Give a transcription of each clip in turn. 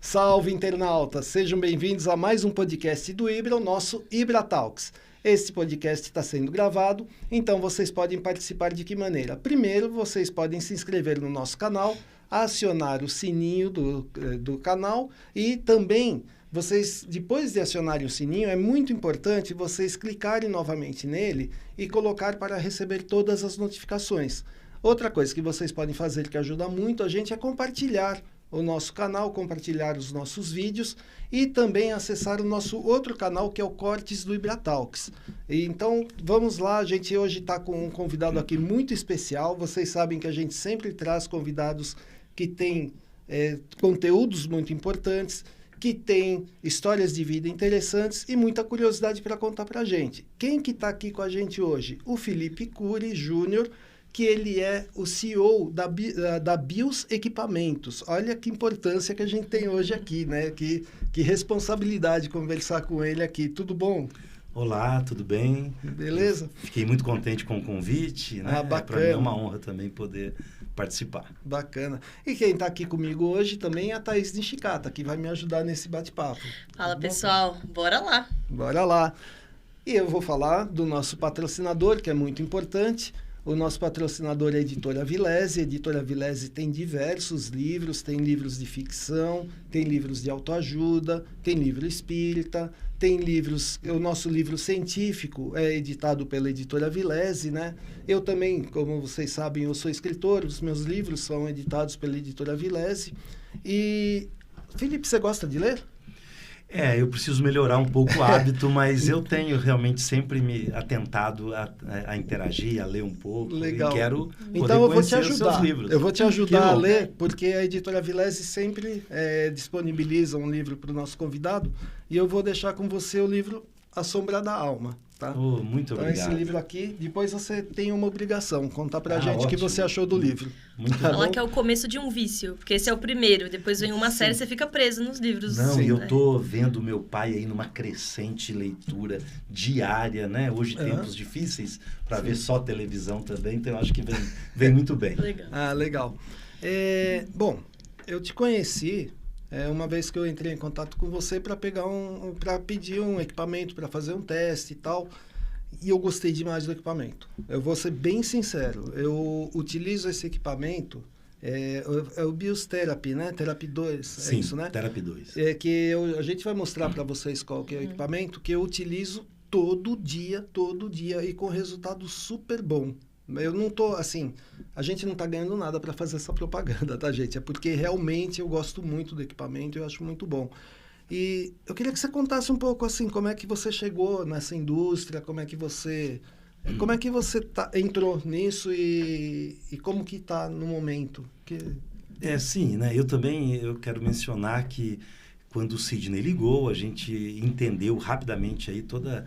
Salve, internautas! Sejam bem-vindos a mais um podcast do Ibra, o nosso Ibra Talks. Este podcast está sendo gravado, então vocês podem participar de que maneira? Primeiro, vocês podem se inscrever no nosso canal, acionar o sininho do canal e também, vocês, depois de acionarem o sininho, é muito importante vocês clicarem novamente nele e colocar para receber todas as notificações. Outra coisa que vocês podem fazer que ajuda muito a gente é compartilhar o nosso canal, compartilhar os nossos vídeos e também acessar o nosso outro canal, que é o Cortes do Ibra Talks. Então, vamos lá, a gente hoje está com um convidado aqui muito especial. Vocês sabem que a gente sempre traz convidados que têm conteúdos muito importantes, que têm histórias de vida interessantes e muita curiosidade para contar para a gente. Quem que está aqui com a gente hoje? O Felipe Cury Júnior, que ele é o CEO da BIOS Equipamentos. Olha que importância que a gente tem hoje aqui, né? Que responsabilidade conversar com ele aqui. Tudo bom? Olá, tudo bem? Beleza? Fiquei muito contente com o convite, né? Bacana. Para mim é uma honra também poder participar. Bacana. E quem está aqui comigo hoje também é a Thaís Nishikata, que vai me ajudar nesse bate-papo. Fala, pessoal. Bora lá. Bora lá. E eu vou falar do nosso patrocinador, que é muito importante. O nosso patrocinador é a Editora Vilese. A Editora Vilese tem diversos livros, tem livros de ficção, tem livros de autoajuda, tem livro espírita, tem livros... O nosso livro científico é editado pela Editora Vilese, né? Eu também, como vocês sabem, eu sou escritor, os meus livros são editados pela Editora Vilese. E, Felipe, você gosta de ler? Eu preciso melhorar um pouco o hábito, mas eu tenho realmente sempre me atentado a interagir, a ler um pouco. Legal. E quero então eu vou te os seus ajudar. livros. Eu vou te ajudar a ler, porque a Editora Vilese sempre disponibiliza um livro para o nosso convidado, e eu vou deixar com você o livro A Sombra da Alma. Tá? Muito obrigado. Então, esse livro aqui, depois você tem uma obrigação, contar pra gente o ótimo. que você achou do livro. Muito Falar que é o começo de um vício, porque esse é o primeiro, depois vem uma série, você fica preso nos livros. Não, Sim, eu tô vendo meu pai aí numa crescente leitura diária, né? Hoje tempos difíceis para ver só televisão também, então eu acho que vem muito bem. Legal. Legal. Bom, eu te conheci uma vez que eu entrei em contato com você para pedir um equipamento, para fazer um teste e tal, e eu gostei demais do equipamento. Eu vou ser bem sincero, eu utilizo esse equipamento, é o BIOS Therapy, né? Therapy 2, Sim, é isso, né? Therapy 2. A gente vai mostrar para vocês qual que é o equipamento que eu utilizo todo dia, e com resultado super bom. Eu não tô, assim, a gente não tá ganhando nada para fazer essa propaganda, tá, gente? É porque realmente eu gosto muito do equipamento e eu acho muito bom. E eu queria que você contasse um pouco, assim, como é que você chegou nessa indústria, como é que você entrou nisso e como que tá no momento? Sim, né? Eu quero mencionar que quando o Sidney ligou, a gente entendeu rapidamente aí toda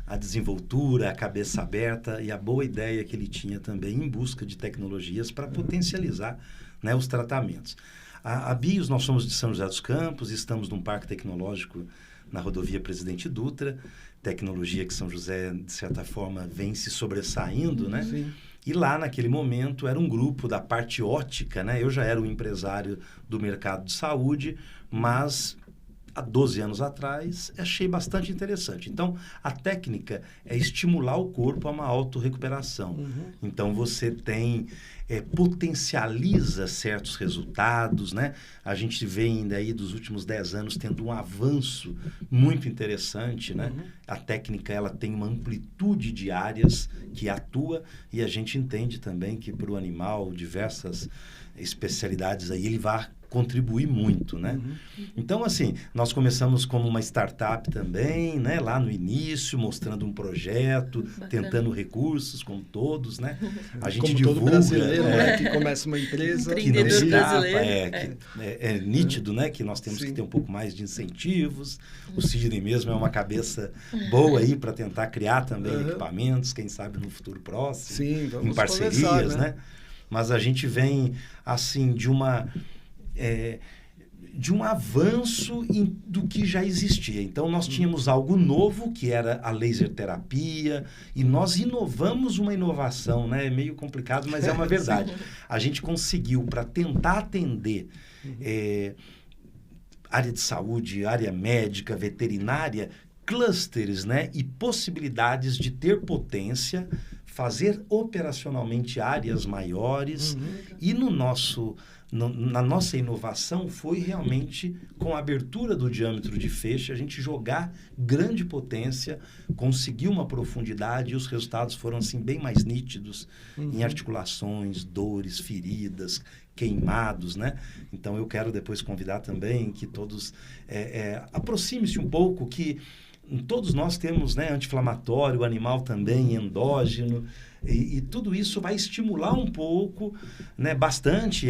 a desenvoltura, a cabeça aberta e a boa ideia que ele tinha também em busca de tecnologias para potencializar, né, os tratamentos. A BIOS, nós somos de São José dos Campos, estamos num parque tecnológico na rodovia Presidente Dutra, tecnologia que São José, de certa forma, vem se sobressaindo, né? Sim. E lá, naquele momento, era um grupo da parte ótica, né? Eu já era um empresário do mercado de saúde, mas há 12 anos atrás, achei bastante interessante. Então, a técnica é estimular o corpo a uma autorrecuperação. Então, você potencializa certos resultados, né? A gente vê ainda aí dos últimos 10 anos tendo um avanço muito interessante, né? A técnica, ela tem uma amplitude de áreas que atua e a gente entende também que para o animal, diversas especialidades aí, ele vai contribuir muito, né? Então, assim, nós começamos como uma startup também, né? Lá no início, mostrando um projeto, Bacana. Tentando recursos, como todos, né? A gente Como divulga... todo brasileiro, né? Que começa uma empresa. Que não Empreendedor escapa, brasileiro. é nítido, né? Que nós temos Sim. que ter um pouco mais de incentivos. O Sidney mesmo é uma cabeça boa aí para tentar criar também equipamentos, quem sabe no futuro próximo. Sim, vamos em parcerias, conversar, né? Mas a gente vem, assim, de uma de um avanço do que já existia. Então, nós tínhamos algo novo, que era a laser terapia, e nós inovamos uma inovação, né? É meio complicado, mas é uma verdade. A gente conseguiu, para tentar atender área de saúde, área médica, veterinária, clusters, né? E possibilidades de ter potência, fazer operacionalmente áreas maiores, e na nossa inovação foi realmente com a abertura do diâmetro de feixe, a gente jogar grande potência, conseguir uma profundidade, e os resultados foram assim bem mais nítidos em articulações, dores, feridas, queimados, né? Então eu quero depois convidar também que todos aproxime-se um pouco, que todos nós temos, né, anti-inflamatório, o animal também, endógeno, e tudo isso vai estimular um pouco, né, bastante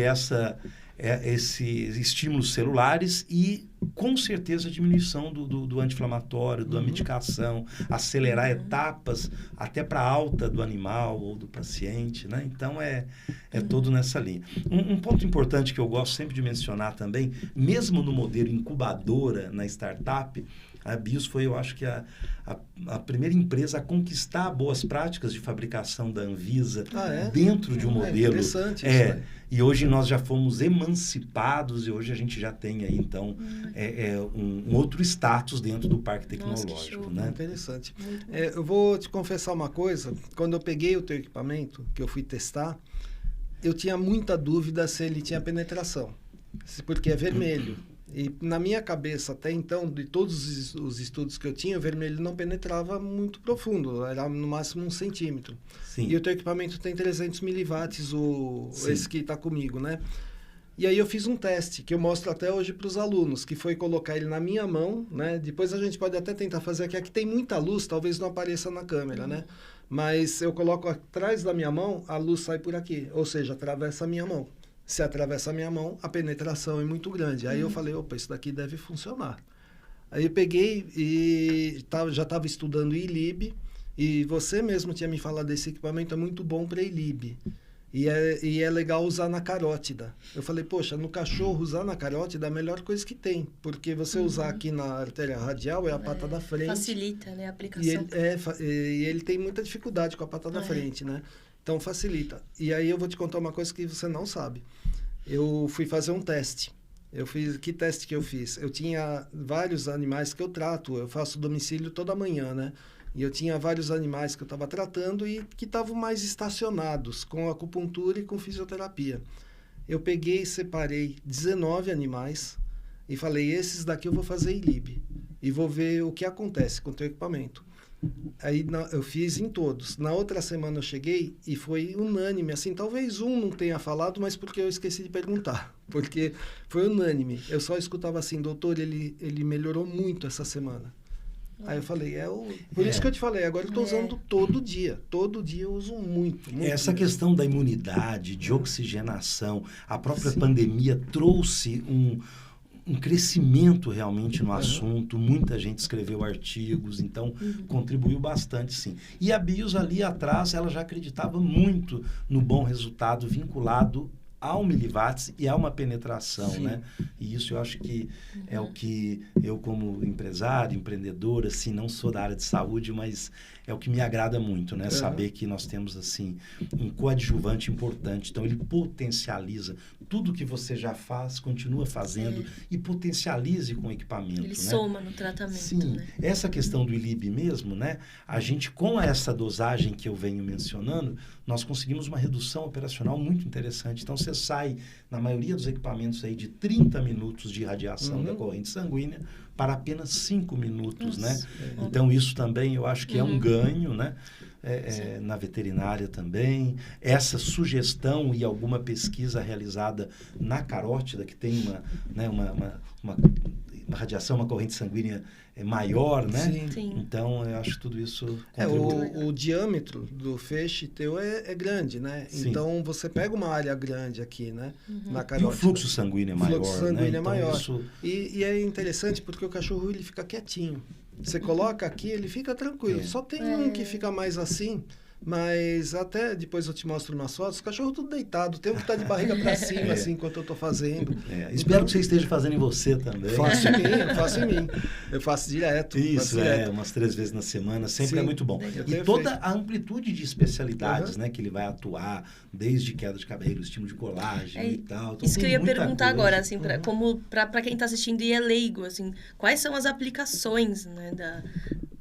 esses estímulos celulares e, com certeza, a diminuição do anti-inflamatório, da medicação, acelerar etapas até para a alta do animal ou do paciente, né? Então, é todo nessa linha. Um ponto importante que eu gosto sempre de mencionar também, mesmo no modelo incubadora na startup, a BIOS foi, eu acho que a primeira empresa a conquistar boas práticas de fabricação da Anvisa dentro de um modelo. Interessante isso, né? E hoje nós já fomos emancipados e hoje a gente já tem aí, então, um outro status dentro do parque tecnológico. Né? Interessante. Eu vou te confessar uma coisa. Quando eu peguei o teu equipamento, que eu fui testar, eu tinha muita dúvida se ele tinha penetração. Porque é vermelho. E na minha cabeça, até então, de todos os estudos que eu tinha, o vermelho não penetrava muito profundo, era no máximo 1 centímetro. Sim. E o teu equipamento tem 300 miliwatts, esse que está comigo, né? E aí eu fiz um teste, que eu mostro até hoje para os alunos, que foi colocar ele na minha mão, né? Depois a gente pode até tentar fazer aqui tem muita luz, talvez não apareça na câmera, né? Mas eu coloco atrás da minha mão, a luz sai por aqui, ou seja, atravessa a minha mão. Se atravessa a minha mão, a penetração é muito grande. Aí eu falei, opa, isso daqui deve funcionar. Aí eu peguei e já estava estudando ILIB, e você mesmo tinha me falado desse equipamento, é muito bom para ILIB. E é legal usar na carótida. Eu falei, poxa, no cachorro usar na carótida é a melhor coisa que tem, porque você usar aqui na artéria radial é a pata da frente. Facilita, né, a aplicação. E ele tem muita dificuldade com a pata da frente, né? Então, facilita. E aí eu vou te contar uma coisa que você não sabe. Eu fui fazer um teste. Que teste que eu fiz? Eu tinha vários animais que eu trato. Eu faço domicílio toda manhã, né? E eu tinha vários animais que eu estava tratando e que estavam mais estacionados, com acupuntura e com fisioterapia. Eu peguei e separei 19 animais e falei, esses daqui eu vou fazer ILIB. E vou ver o que acontece com o teu equipamento. Aí eu fiz em todos. Na outra semana eu cheguei e foi unânime, assim, talvez um não tenha falado, mas porque eu esqueci de perguntar, porque foi unânime. Eu só escutava assim, doutor, ele melhorou muito essa semana. Aí eu falei, por isso que eu te falei, agora eu estou usando todo dia eu uso muito essa mesmo. questão da imunidade, de oxigenação, a própria pandemia trouxe um crescimento realmente no assunto, muita gente escreveu artigos, então contribuiu bastante, sim. E a BIOS ali atrás, ela já acreditava muito no bom resultado vinculado ao miliwatts e a uma penetração, né? E isso eu acho que é o que eu, como empresário, empreendedor, assim, não sou da área de saúde, mas é o que me agrada muito, né? Saber que nós temos, assim, um coadjuvante importante. Então, ele potencializa tudo que você já faz, continua fazendo e potencialize com o equipamento, ele né? soma no tratamento, Sim. né? Essa questão do ILIB mesmo, né? A gente, com essa dosagem que eu venho mencionando, nós conseguimos uma redução operacional muito interessante. Então, você sai, na maioria dos equipamentos aí, de 30 minutos de irradiação da corrente sanguínea para apenas 5 minutos, né? Então, isso também eu acho que é um ganho, né? Na veterinária também. Essa sugestão e alguma pesquisa realizada na carótida, que tem uma radiação, uma corrente sanguínea maior, né? Sim. Então, eu acho que tudo isso... O diâmetro do feixe teu é grande, né? Sim. Então, você pega uma área grande aqui, né? Na E carótida. o fluxo sanguíneo é maior, O fluxo sanguíneo né? é Então, maior. isso... E é interessante porque o cachorro ele fica quietinho. Você coloca aqui, ele fica tranquilo. Só tem um que fica mais assim, Mas até depois eu te mostro umas fotos, os cachorros tudo deitado, tem um que tá de barriga para cima, assim, enquanto eu tô fazendo. Espero que você esteja fazendo em você também. Faço em mim, eu faço em mim. Eu faço direto. Isso, umas 3 vezes na semana, sempre é muito bom. E toda a amplitude de especialidades, né, que ele vai atuar, desde queda de cabelo, estímulo de colagem e tal. Então, isso que eu ia perguntar agora, assim, para quem tá assistindo e é leigo, assim, quais são as aplicações, né,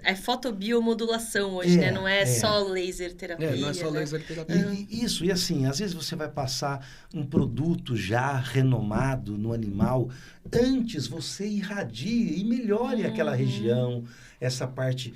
é fotobiomodulação hoje, né? Não é só laser terapia. Não é só laser terapia. Isso, e assim, às vezes você vai passar um produto já renomado no animal, antes você irradie e melhore aquela região, essa parte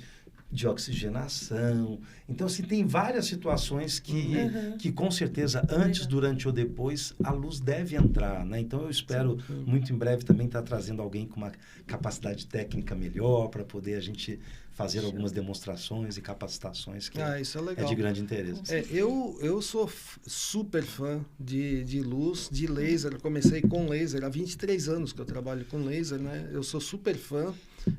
de oxigenação. Então, assim, tem várias situações que com certeza, antes, durante ou depois, a luz deve entrar, né? Então, eu espero muito em breve também estar trazendo alguém com uma capacidade técnica melhor para poder a gente fazer algumas demonstrações e capacitações que isso é legal. É de grande interesse. Eu sou super fã de luz, de laser. Eu comecei com laser. Há 23 anos que eu trabalho com laser, né? Eu sou super fã.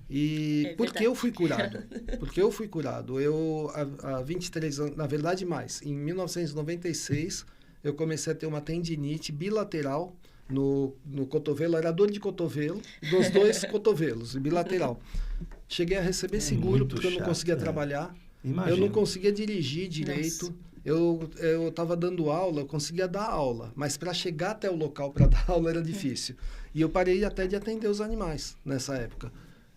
E porque eu fui curado. Porque eu fui curado. Eu, há 23 anos, na verdade mais, em 1996, eu comecei a ter uma tendinite bilateral no cotovelo. Era dor de cotovelo, dos 2 cotovelos, bilateral. Cheguei a receber seguro porque eu não conseguia trabalhar. Imagino. Eu não conseguia dirigir direito. Nossa. Eu estava dando aula, eu conseguia dar aula, mas para chegar até o local para dar aula era difícil. E eu parei até de atender os animais nessa época.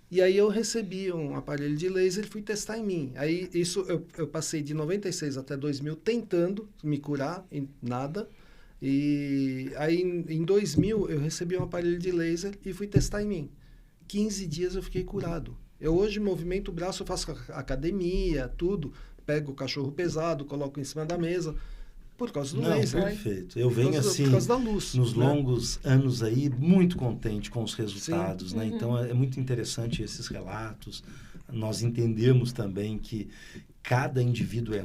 E aí eu recebi um aparelho de laser e fui testar em mim. Aí isso eu passei de 96 até 2000 tentando me curar, em nada. E aí em 2000 eu recebi um aparelho de laser e fui testar em mim. 15 dias eu fiquei curado. Eu hoje movimento o braço, eu faço academia, tudo. Pego o cachorro pesado, coloco em cima da mesa. Por causa do laser. Perfeito. Eu venho assim, por causa da luz, nos longos anos aí, muito contente com os resultados, né? Então, é muito interessante esses relatos. Nós entendemos também que cada indivíduo é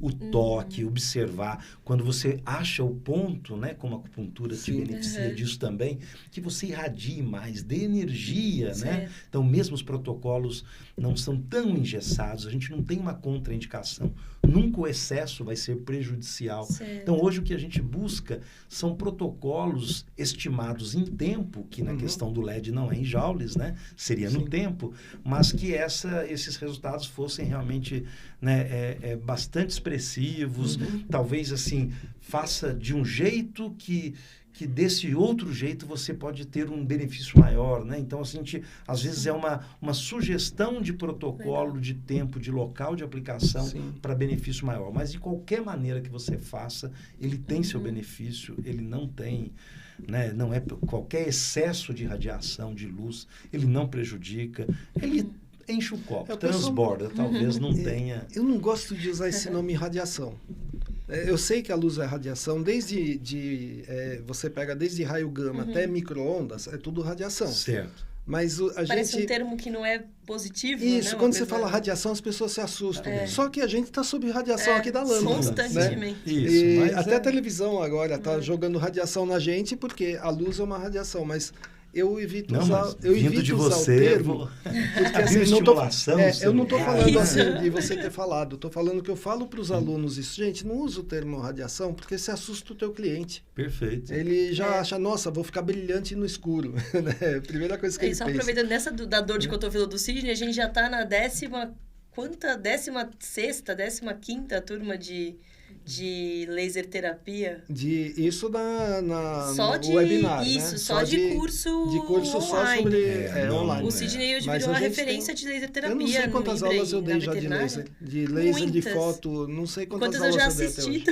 o toque, observar. Quando você acha o ponto, né, como a acupuntura te beneficia disso também, que você irradie mais, dê energia, né? Então, mesmo os protocolos não são tão engessados, a gente não tem uma contraindicação. Nunca o excesso vai ser prejudicial. Então, hoje o que a gente busca são protocolos estimados em tempo, que na questão do LED não é em joules, né? Seria no tempo, mas que esses resultados fossem realmente, né, bastante expressivos, talvez assim, faça de um jeito que desse outro jeito você pode ter um benefício maior, né? Então, assim, às vezes é uma sugestão de protocolo, de tempo, de local de aplicação para benefício maior. Mas de qualquer maneira que você faça, ele tem seu benefício, ele não tem, né? Não é qualquer excesso de radiação, de luz, ele não prejudica, ele enche o copo, transborda, talvez não tenha... Eu não gosto de usar esse nome radiação. Eu sei que a luz é radiação, você pega desde raio gama até micro-ondas, é tudo radiação. Certo. Mas Parece um termo que não é positivo, isso, né? quando você fala radiação, as pessoas se assustam. Só que a gente está sob radiação aqui da lâmpada. Constantemente. Né? Isso, até a televisão agora está jogando radiação na gente, porque a luz é uma radiação, mas... Eu evito usar o termo, porque assim, eu não estou falando assim de você ter falado, estou falando que eu falo para os alunos isso, gente, não usa o termo radiação, porque você assusta o teu cliente. Perfeito. Ele já acha, nossa, vou ficar brilhante no escuro. Primeira coisa que ele pensa. Só aproveitando nessa da dor de cotovelo do Sidney, a gente já está na 16ª turma de laser terapia? Isso só no webinar, isso, né? só de curso de curso online. Só sobre online. O Sidney hoje virou a referência de laser terapia. Eu não sei quantas aulas eu dei já de laser, de foto, não sei quantas aulas eu dei até hoje.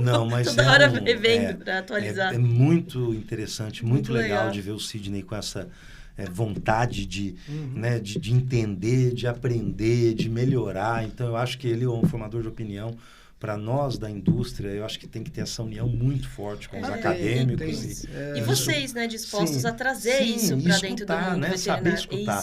Não, mas toda hora revendo para atualizar. É muito interessante, muito legal de ver o Sidney com essa vontade de entender, de aprender, de melhorar. Então, eu acho que ele é um formador de opinião. Para nós da indústria, eu acho que tem que ter essa união muito forte com os acadêmicos. E vocês, né, dispostos a trazer isso para dentro do mundo, né? Saber escutar.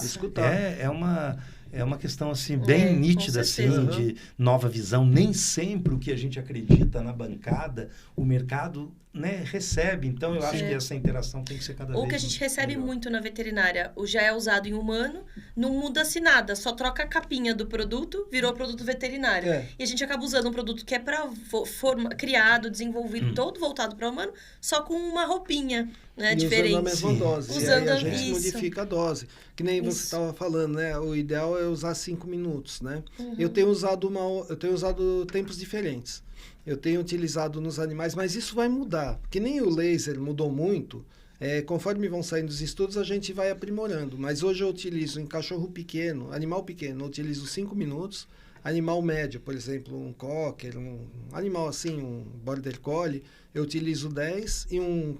É uma questão assim, bem nítida assim, de nova visão. Nem sempre o que a gente acredita na bancada, o mercado né, recebe. Então, eu acho que essa interação tem que ser cada vez Ou que a gente recebe melhor. muito na veterinária, o já é usado em humano, não muda-se nada, só troca a capinha do produto, virou produto veterinário. E a gente acaba usando um produto que é para criado, desenvolvido, todo voltado para humano, só com uma roupinha, né, diferente. Usando a mesma dose. Usando e aí a gente isso. modifica a dose. Que nem você estava falando, né? O ideal é usar 5 minutos, né? Eu tenho usado tempos diferentes. Eu tenho utilizado nos animais, mas isso vai mudar. Que nem o laser mudou muito. Conforme vão saindo os estudos, a gente vai aprimorando. Mas hoje eu utilizo em cachorro pequeno, animal pequeno, eu utilizo 5 minutos. Animal médio, por exemplo, um cocker, um animal assim, um border collie, eu utilizo 10 e um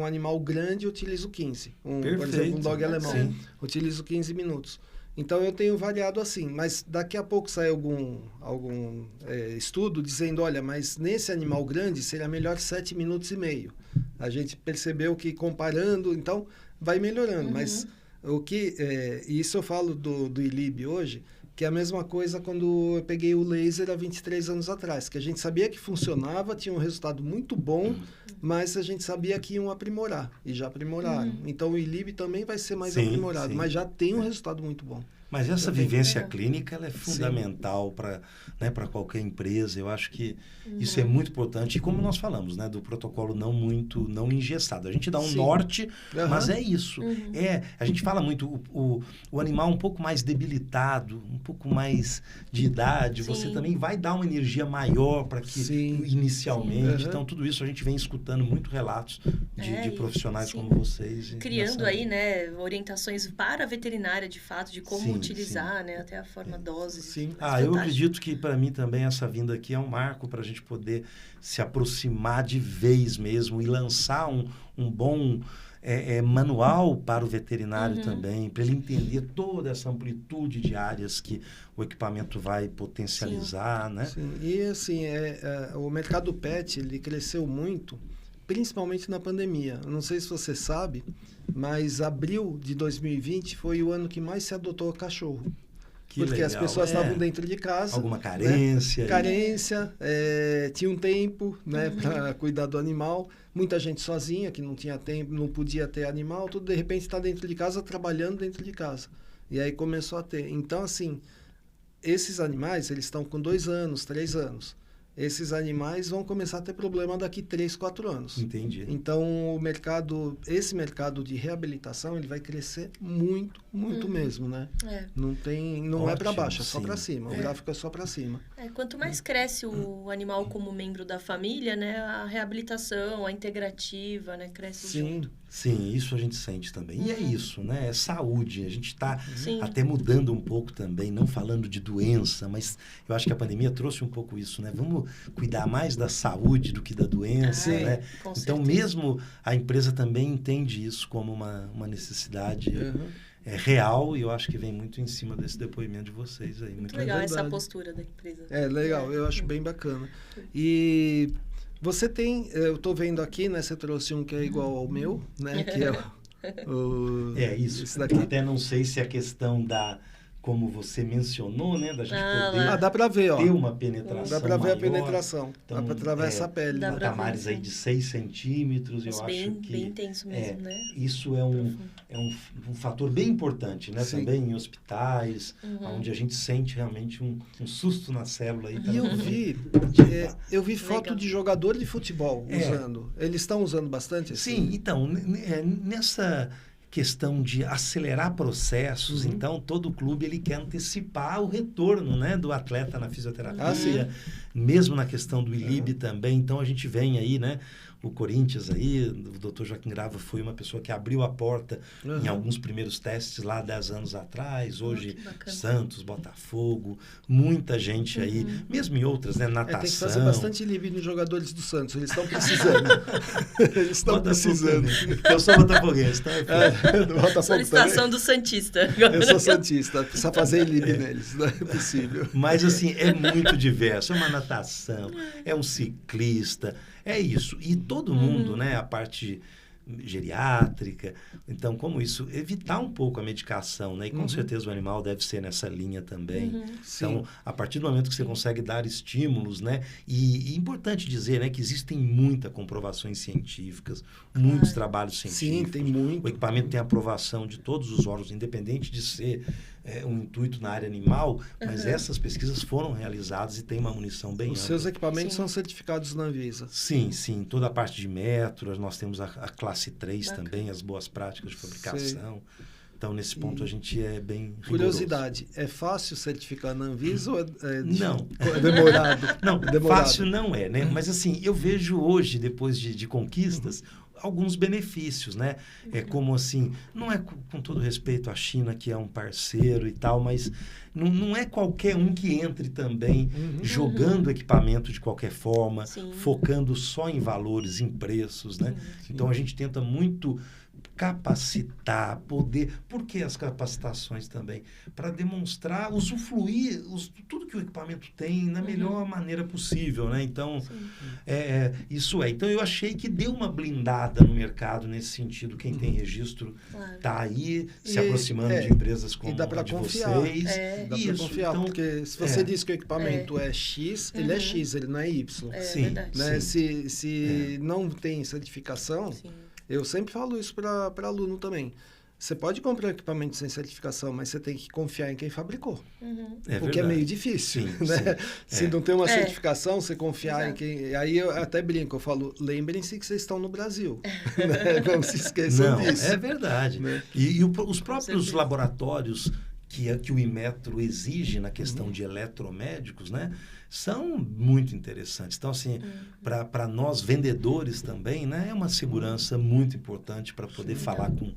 animal grande eu utilizo 15. Por exemplo, um dog alemão, utilizo 15 minutos. Então, eu tenho variado assim, mas daqui a pouco sai algum estudo dizendo, olha, mas nesse animal grande seria melhor 7 minutos e meio. A gente percebeu que comparando, então, vai melhorando. Mas isso eu falo do ILIB hoje, que é a mesma coisa quando eu peguei o laser há 23 anos atrás, que a gente sabia que funcionava, tinha um resultado muito bom, mas a gente sabia que iam aprimorar, e já aprimoraram. Então, o ILIB também vai ser mais aprimorado, mas já tem um resultado muito bom. Mas essa vivência clínica ela é fundamental para qualquer empresa. Eu acho que isso é muito importante. E como nós falamos, né, do protocolo não engessado. A gente dá um norte, mas é isso. A gente fala muito, o animal um pouco mais debilitado, um pouco mais de idade, você também vai dar uma energia maior para que inicialmente. Então, tudo isso a gente vem escutando muito relatos de profissionais como vocês. Criando aí, né, orientações para a veterinária, de fato, de como utilizar, né, até a forma dose. Eu acredito que para mim também essa vinda aqui é um marco para a gente poder se aproximar de vez mesmo e lançar um bom manual para o veterinário também, para ele entender toda essa amplitude de áreas que o equipamento vai potencializar, né? Sim. E assim, o mercado pet, ele cresceu muito, principalmente na pandemia. Eu não sei se você sabe, mas abril de 2020 foi o ano que mais se adotou cachorro. Porque legal. As pessoas estavam dentro de casa. Alguma carência. Né? Carência, tinha um tempo, né, para cuidar do animal. Muita gente sozinha, que não tinha tempo, não podia ter animal. Tudo, de repente, está dentro de casa, trabalhando dentro de casa. E aí começou a ter. Então, assim, esses animais, eles estão com 2 anos, 3 anos. Esses animais vão começar a ter problema daqui 3, 4 anos. Entendi. Então, esse mercado de reabilitação, ele vai crescer muito, muito mesmo, né? Não é para baixo, é só para cima. O gráfico é só para cima. Quanto mais cresce o animal como membro da família, né? A reabilitação, a integrativa, né? Cresce junto. Sim, isso a gente sente também. E é isso, né? É saúde. A gente está até mudando um pouco também, não falando de doença, mas eu acho que a pandemia trouxe um pouco isso, né? Vamos cuidar mais da saúde do que da doença, né? Então, mesmo a empresa também entende isso como uma necessidade real, e eu acho que vem muito em cima desse depoimento de vocês aí. Muito legal essa postura da empresa. Legal, eu acho bem bacana. E você tem, eu estou vendo aqui, né? Você trouxe um que é igual ao meu, né? Que é isso. Esse daqui. Até não sei se a questão como você mencionou, né? Da gente poder dá para ver, ter uma penetração dá para ver maior. A penetração. Dá para atravessar a pele. Dá patamares aí de 6 centímetros. Eu acho que bem intenso mesmo, né? Isso é um fator bem importante, né? Também em hospitais, onde a gente sente realmente um susto na célula. Aí, e eu vi foto de jogador de futebol usando. Eles estão usando bastante? Assim? Sim, então, nessa questão de acelerar processos, então todo clube ele quer antecipar o retorno, né, do atleta na fisioterapia, mesmo na questão do ILIB também. Então a gente vem aí, né, o Corinthians aí, o Dr. Joaquim Grava foi uma pessoa que abriu a porta em alguns primeiros testes lá 10 anos atrás. Hoje Santos, Botafogo, muita gente aí, mesmo em outras, né, natação. Tem que fazer bastante ILIB nos jogadores do Santos, eles estão precisando. Eles estão precisando. Eu sou botafoguense, tá? Solicitação do Santista. Eu sou Santista, precisa fazer ILIB neles, não é possível. Mas assim, é muito diverso, é uma natação, é um ciclista, é isso. E todo mundo, né, a parte geriátrica. Então, como isso, evitar um pouco a medicação, né? E com certeza o animal deve ser nessa linha também. Então, a partir do momento que você consegue dar estímulos, né? E importante dizer, né, que existem muitas comprovações científicas, muitos trabalhos científicos. Sim, tem muito. O equipamento tem aprovação de todos os órgãos, independente de ser um intuito na área animal, mas essas pesquisas foram realizadas e tem uma munição bem ampla. Os seus equipamentos são certificados na Anvisa. Sim, sim. Toda a parte de metros, nós temos a classe 3 também, as boas práticas de fabricação. Então, nesse ponto, a gente é bem rigoroso. Curiosidade, é fácil certificar na Anvisa ou não. É demorado? Não, demorado. Fácil não é, né? Mas assim, eu vejo hoje, depois de conquistas, alguns benefícios, né? É como assim, não é com todo respeito à China, que é um parceiro e tal, mas não é qualquer um que entre também jogando equipamento de qualquer forma, focando só em valores, em preços, né? Então, a gente tenta muito capacitar, poder... Por que as capacitações também? Para demonstrar, usufruir tudo que o equipamento tem na melhor maneira possível, né? Então, isso é. Então, eu achei que deu uma blindada no mercado nesse sentido. Quem tem registro está aí, se aproximando de empresas como a de confiar. vocês. Dá para confiar, então, porque se você diz que o equipamento é X, ele é X, ele não é Y. Sim, né? Se não tem certificação... Eu sempre falo isso para aluno também. Você pode comprar um equipamento sem certificação, mas você tem que confiar em quem fabricou. Porque é meio difícil, né? Se não tem uma certificação, você confiar em quem... Aí eu até brinco, eu falo, lembrem-se que vocês estão no Brasil. Né? Não se esqueçam disso. É verdade. Né? E os próprios laboratórios que o Inmetro exige na questão de eletromédicos, né? São muito interessantes. Então, assim, para nós vendedores também, né, é uma segurança muito importante para poder falar com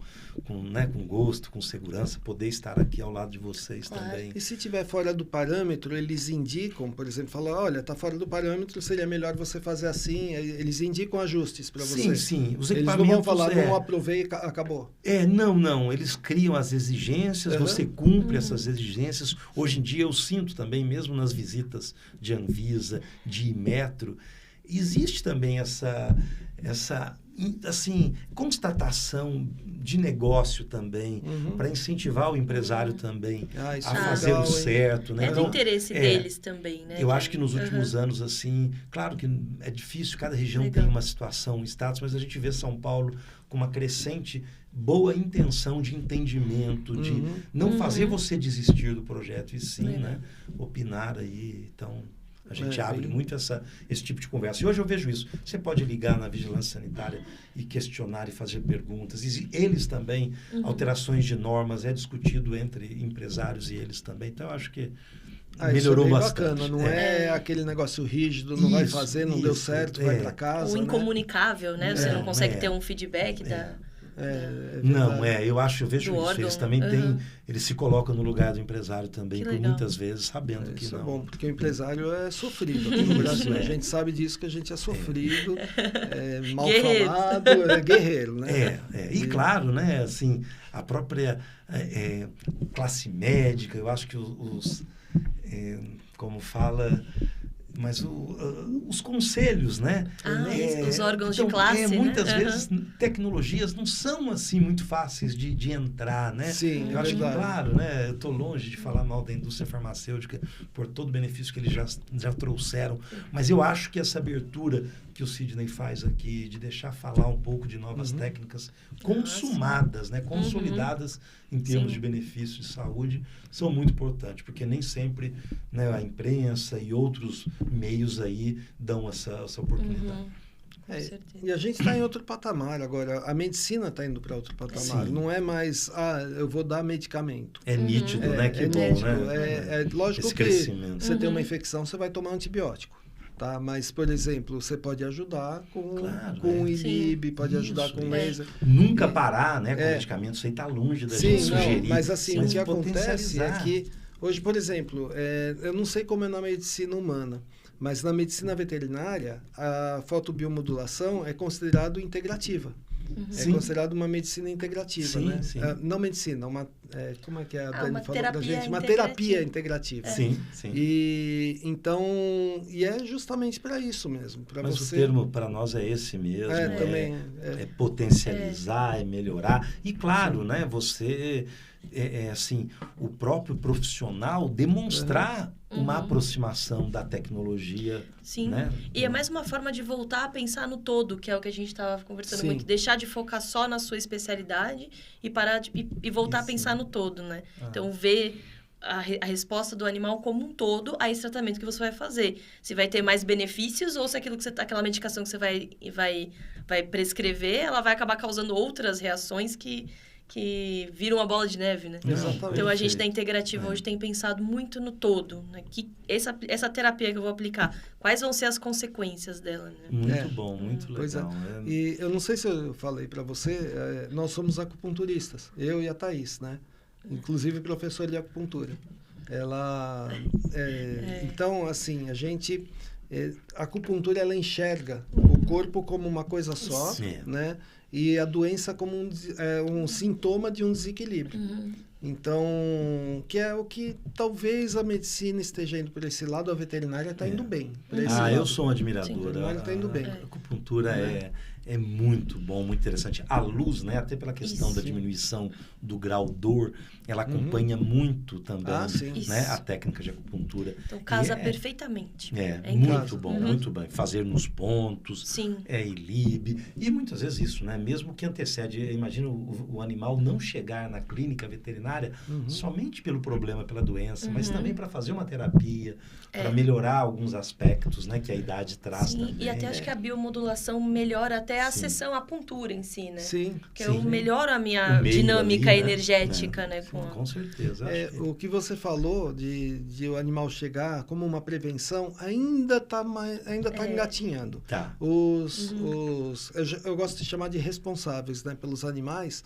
gosto, com segurança, poder estar aqui ao lado de vocês também. E se tiver fora do parâmetro, eles indicam, por exemplo, falam, olha, está fora do parâmetro, seria melhor você fazer assim. Eles indicam ajustes para você. Sim. Os eles não vão falar, não aprovei, acabou. Não. Eles criam as exigências, você cumpre essas exigências. Hoje em dia eu sinto também, mesmo nas visitas de Anvisa, de Inmetro, existe também essa assim, constatação de negócio também, para incentivar o empresário também a fazer o certo. Né? É do interesse deles também, né? Eu acho que nos últimos anos, assim, claro que é difícil, cada região tem uma situação, um status, mas a gente vê São Paulo com uma crescente boa intenção de entendimento, de não fazer você desistir do projeto, e sim, né, opinar aí. Então, a gente abre muito esse tipo de conversa. E hoje eu vejo isso. Você pode ligar na vigilância sanitária e questionar e fazer perguntas. E eles também, alterações de normas, é discutido entre empresários e eles também. Então, eu acho que melhorou bastante. Bacana, não é aquele negócio rígido, não vai fazer, não deu certo, vai para casa. O incomunicável, né? Você não consegue ter um feedback da... eu vejo isso. Eles também têm, eles se colocam no lugar do empresário também, por muitas vezes, sabendo que isso não. É bom, porque o empresário é sofrido aqui no Brasil. A gente sabe disso, que a gente é sofrido, mal falado, é guerreiro, né? E claro, né, assim, a própria classe médica, eu acho que como fala... Mas os conselhos, né? Os órgãos de classe, muitas vezes tecnologias não são assim muito fáceis de entrar, né? Sim, eu acho que, claro, né? Eu estou longe de falar mal da indústria farmacêutica por todo o benefício que eles já trouxeram, mas eu acho que essa abertura que o Sidney faz aqui, de deixar falar um pouco de novas técnicas consumadas, né? Consolidadas em termos de benefício de saúde, são muito importantes, porque nem sempre, né, a imprensa e outros meios aí dão essa oportunidade. E a gente está em outro patamar agora. A medicina está indo para outro patamar. Não é mais, eu vou dar medicamento. É nítido, né? Que bom, nítido, né? É lógico que você tem uma infecção, você vai tomar antibiótico. Tá? Mas, por exemplo, você pode ajudar com ILIB, pode ajudar com laser. Nunca parar, né, com medicamentos, isso aí está longe da gente sugerir. Mas assim, o que acontece é que, hoje, por exemplo, eu não sei como é na medicina humana, mas na medicina veterinária, a fotobiomodulação é considerada integrativa. É considerado uma medicina integrativa, né? Sim. Não medicina, como é que a Dani uma falou pra gente? Uma integrativa. terapia integrativa. Sim, sim. E é justamente para isso mesmo. Mas você... o termo para nós é esse mesmo. Também. É potencializar, é melhorar. E claro, né? Você, assim, o próprio profissional demonstrar uma aproximação da tecnologia. Sim, né? E é mais uma forma de voltar a pensar no todo, que é o que a gente estava conversando muito. Deixar de focar só na sua especialidade e parar e voltar a pensar no todo, né? Então, ver a resposta do animal como um todo a esse tratamento que você vai fazer. Se vai ter mais benefícios ou se aquela medicação que você vai prescrever, ela vai acabar causando outras reações que viram uma bola de neve, né? Exatamente. Então, a gente da Integrativa hoje tem pensado muito no todo, né? Que essa terapia que eu vou aplicar, quais vão ser as consequências dela, né? Muito bom, muito legal. Pois é. E eu não sei se eu falei para você, nós somos acupunturistas, eu e a Thaís, né? Inclusive professora de acupuntura. Então, assim, a gente... a acupuntura, ela enxerga o corpo como uma coisa só, né? E a doença como um sintoma de um desequilíbrio. Então, que é o que talvez a medicina esteja indo por esse lado, a veterinária está indo bem. Eu sou um admirador. A veterinária está indo bem. A acupuntura é muito bom, muito interessante. A luz, né, até pela questão da diminuição do grau dor, ela acompanha muito também, né, a técnica de acupuntura. Então, casa perfeitamente. Muito bom, muito bem. Fazer nos pontos, Sim. ILIB. E muitas vezes isso, né, mesmo que antecede, imagina o animal não chegar na clínica veterinária somente pelo problema, pela doença, mas também para fazer uma terapia, para melhorar alguns aspectos, né, que a idade traz também. E até acho que a biomodulação melhora até a sessão, a puntura em si, né? Sim. Porque eu melhoro a minha dinâmica ali, energética, né? Com certeza. O que você falou de o animal chegar como uma prevenção ainda está engatinhando. Tá. Eu gosto de chamar de responsáveis, né, pelos animais.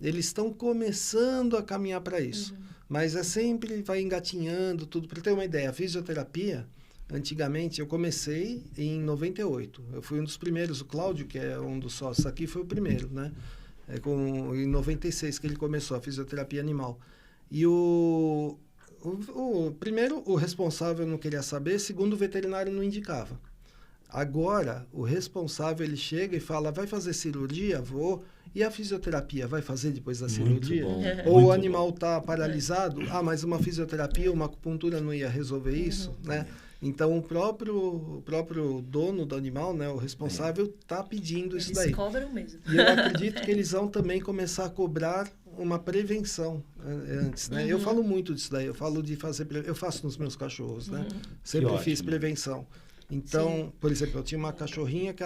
Eles estão começando a caminhar para isso. Mas sempre vai engatinhando tudo. Para ter uma ideia, a fisioterapia... Antigamente, eu comecei em 98. Eu fui um dos primeiros. O Cláudio, que é um dos sócios aqui, foi o primeiro, né? Em 96 que ele começou a fisioterapia animal. E primeiro, o responsável não queria saber. Segundo, o veterinário não indicava. Agora, o responsável, ele chega e fala, vai fazer cirurgia? Vou. E a fisioterapia vai fazer depois da cirurgia? Ou o animal está paralisado? Mas uma fisioterapia, uma acupuntura não ia resolver isso, né? Então, o próprio dono do animal, né, o responsável, está pedindo isso daí. Eles cobram mesmo. E eu acredito que eles vão também começar a cobrar uma prevenção antes, né? Eu falo muito disso daí, eu faço nos meus cachorros, né? Sempre fiz prevenção. Então, por exemplo, eu tinha uma cachorrinha que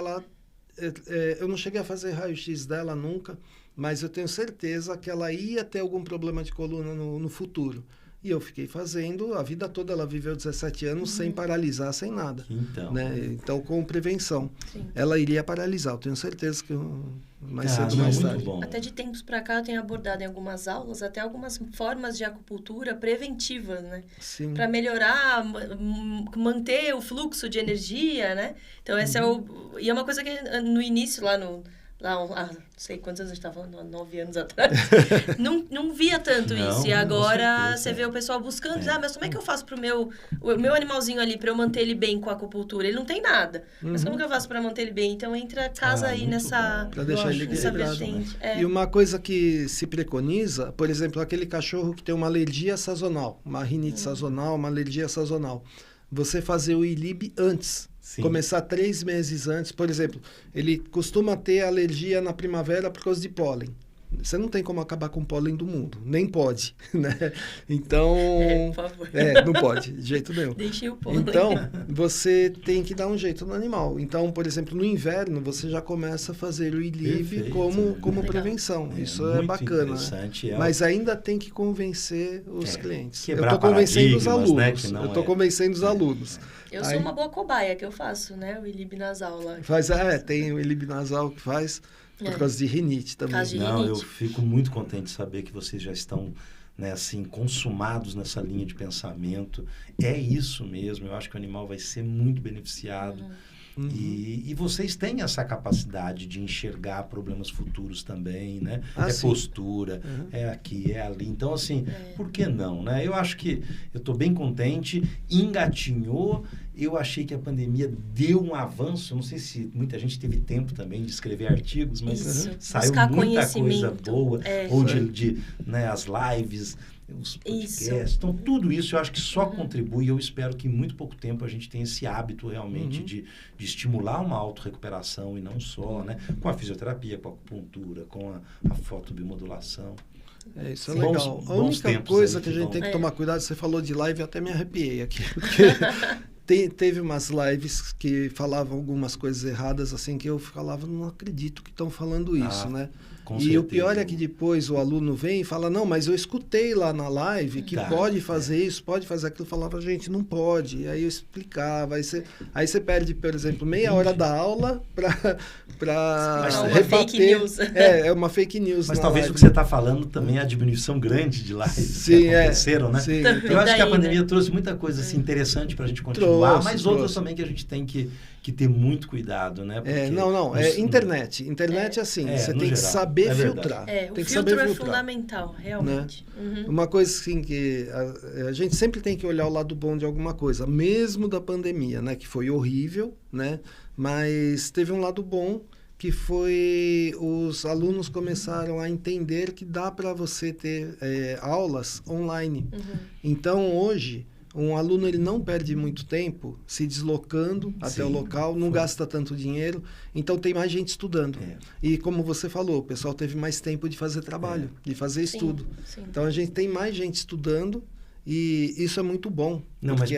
eu não cheguei a fazer raio-x dela nunca, mas eu tenho certeza que ela ia ter algum problema de coluna no futuro. E eu fiquei fazendo, a vida toda ela viveu 17 anos sem paralisar, sem nada. Então, com prevenção. Sim. Ela iria paralisar, eu tenho certeza que mais cedo ou mais tarde. Bom. Até de tempos para cá eu tenho abordado em algumas aulas até algumas formas de acupuntura preventivas, né? Sim. Para melhorar, manter o fluxo de energia, né? Então, esse e é uma coisa que no início, não sei quantos anos a gente estava falando, 9 anos atrás, não via tanto isso. E agora você vê o pessoal buscando, mas como é que eu faço pro o meu animalzinho ali, para eu manter ele bem com a acupuntura? Ele não tem nada. Mas como que eu faço para manter ele bem? Então, casa aí nessa vertente. E uma coisa que se preconiza, por exemplo, aquele cachorro que tem uma alergia sazonal, uma rinite sazonal, uma alergia sazonal. Você fazer o ILIB antes. Sim. Começar 3 meses antes. Por exemplo, ele costuma ter alergia na primavera por causa de pólen. Você não tem como acabar com o pólen do mundo. Nem pode, né? Então... por favor. Não pode, de jeito nenhum. Deixei o pólen. Então, você tem que dar um jeito no animal. Então, por exemplo, no inverno, você já começa a fazer o ILIB como prevenção. Isso é bacana. Né? Mas ainda tem que convencer os clientes. Eu estou convencendo os alunos. Né, eu estou convencendo os alunos. Eu sou uma boa cobaia que eu faço, né? O ILIB nasal lá. Tem o ILIB nasal que faz... Por causa de rinite também. Eu fico muito contente de saber que vocês já estão, né, assim, consumados nessa linha de pensamento. É isso mesmo, eu acho que o animal vai ser muito beneficiado. E vocês têm essa capacidade de enxergar problemas futuros também, né? Sim. Postura, é aqui, é ali. Então, assim, por que não, né? Eu acho que eu estou bem contente, engatinhou. Eu achei que a pandemia deu um avanço. Não sei se muita gente teve tempo também de escrever artigos, mas saiu buscar muita coisa boa. Ou né, as lives, os podcasts. Então, tudo isso eu acho que só contribui. Eu espero que em muito pouco tempo a gente tenha esse hábito realmente de estimular uma autorrecuperação e não só, né? Com a fisioterapia, com a acupuntura, com a fotobiomodulação. Isso é legal. A única coisa que a gente tem que tomar cuidado, você falou de live, eu até me arrepiei aqui, porque teve umas lives que falavam algumas coisas erradas, assim, que eu falava, não acredito que estão falando isso, né? Com e certeza. O pior é que depois o aluno vem e fala, não, mas eu escutei lá na live que pode fazer isso, pode fazer aquilo. Eu falava, gente, não pode. E aí eu explicava. Aí você perde, por exemplo, meia hora da aula para rebater. Fake news. É uma fake news. Mas talvez o que você está falando também é a diminuição grande de lives que aconteceram, né? Sim. Eu acho que a pandemia trouxe muita coisa assim, interessante para a gente continuar, mas outras também que a gente tem que ter muito cuidado, né? Porque internet. Internet, assim, você tem que saber filtrar. O filtro é fundamental, realmente. Né? Uma coisa assim que a gente sempre tem que olhar o lado bom de alguma coisa, mesmo da pandemia, né? Que foi horrível, né? Mas teve um lado bom, que foi os alunos começaram a entender que dá para você ter aulas online. Então, hoje, um aluno ele não perde muito tempo se deslocando até o local, não gasta tanto dinheiro, então tem mais gente estudando. E como você falou, o pessoal teve mais tempo de fazer trabalho, de fazer estudo. Então a gente tem mais gente estudando e isso é muito bom. Não, mas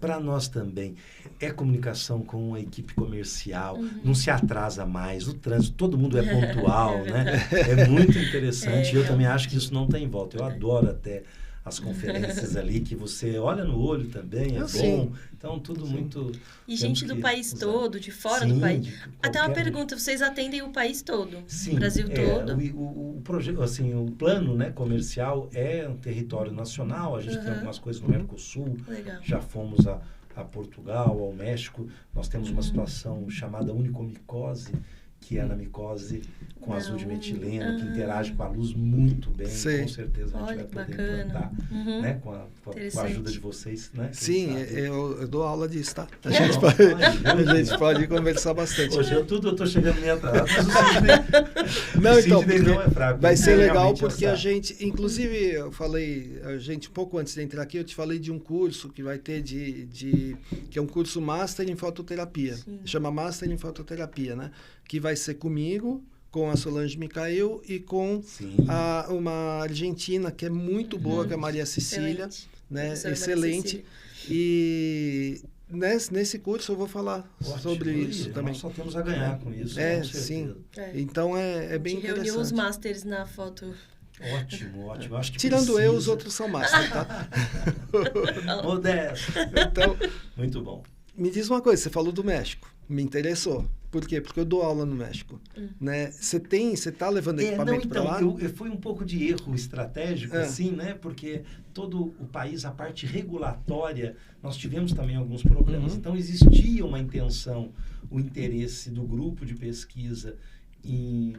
para nós também é comunicação com a equipe comercial, não se atrasa mais, o trânsito, todo mundo é pontual, né? É muito interessante. Eu também acho que isso não tem volta. Eu adoro até as conferências ali, que você olha no olho também, bom. Então, tudo muito... E gente do país todo, de fora do país. Até uma pergunta, vocês atendem o país todo? Sim. O Brasil todo? O projeto, assim, o plano, né, comercial é um território nacional, a gente tem algumas coisas no Mercosul, já fomos a Portugal, ao México, nós temos uma situação chamada unicomicose, que é na micose com azul de metileno, que interage com a luz muito bem. Com certeza a gente vai poder implantar, né? Com a ajuda de vocês, né? Sim, eu dou aula disso, tá? A gente pode conversar bastante. Hoje eu estou chegando meio atrasado, mas o Sidney não é fraco. Vai ser legal porque a gente, inclusive, eu falei, um pouco antes de entrar aqui, eu te falei de um curso que vai ter que é um curso Master em Fototerapia. Chama Master em Fototerapia, né? Que vai ser comigo, com a Solange Micael e com uma argentina que é muito boa, que é a Maria Cecília. Né? Excelente. E nesse curso eu vou falar sobre isso também. Nós só temos a ganhar com isso. Sim. Então é bem interessante. Reuniu os masters na foto. Ótimo. Acho que tirando eu, os outros são master, tá? Modesto. Então, muito bom. Me diz uma coisa, você falou do México. Me interessou. Por quê? Porque eu dou aula no México. Né? Você está levando equipamento para lá? Foi um pouco de erro estratégico, assim, né? Porque todo o país, a parte regulatória, nós tivemos também alguns problemas. Então, existia uma intenção, o interesse do grupo de pesquisa em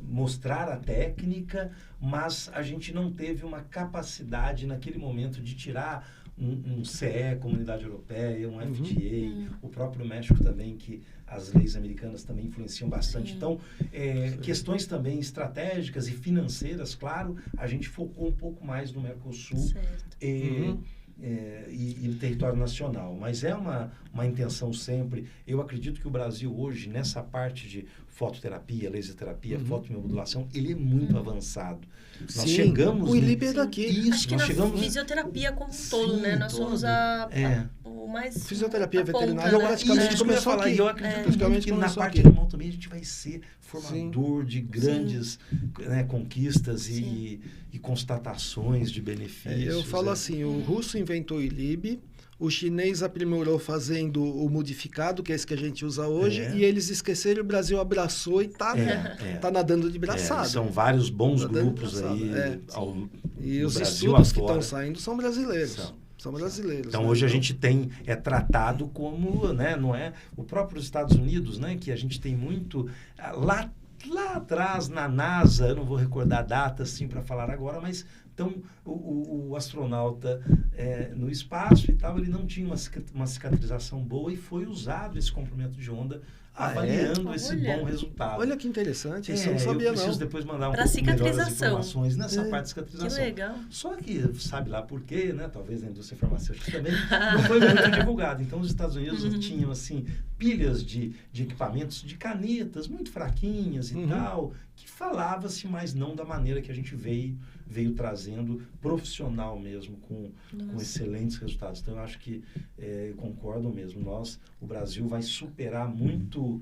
mostrar a técnica, mas a gente não teve uma capacidade naquele momento de tirar um CE, Comunidade Europeia, um FDA, o próprio México também, que as leis americanas também influenciam bastante. Então, questões também estratégicas e financeiras, claro, a gente focou um pouco mais no Mercosul e no território nacional. Mas é uma intenção sempre. Eu acredito que o Brasil hoje, nessa parte de fototerapia, laser terapia, fotobiomodulação, ele é muito avançado. Nós chegamos... O ILIB é daqui. Isso, acho que na fisioterapia como um todo, né? Nós somos o mais... Fisioterapia veterinária, ponta, praticamente começou aqui. Eu acredito que na parte animal também a gente vai ser formador de grandes conquistas e constatações de benefícios. Eu falo assim, o russo inventou o ILIB, o chinês aprimorou fazendo o modificado, que é esse que a gente usa hoje, e eles esqueceram, o Brasil abraçou e tá nadando de braçada. São vários bons grupos aí. E os estudos que estão saindo são brasileiros. São brasileiros. Então, hoje a gente é tratado como, né, não é? O próprio Estados Unidos, né, que a gente tem muito... Lá atrás, na NASA, eu não vou recordar a data, assim, para falar agora, mas... Então, o astronauta no espaço e tal, ele não tinha uma cicatrização boa e foi usado esse comprimento de onda avaliando esse bom resultado. Olha que interessante, isso eu não sabia, eu preciso depois mandar pra pouco melhor as informações nessa parte de cicatrização. Que legal. Só que, sabe lá por quê, né? Talvez na indústria farmacêutica também, não foi muito divulgado. Então, os Estados Unidos tinham, assim, pilhas de equipamentos, de canetas muito fraquinhas e tal, que falava-se, mas não da maneira que a gente veio trazendo, profissional mesmo, com excelentes resultados. Então, eu acho que, eu concordo mesmo, o Brasil vai superar muito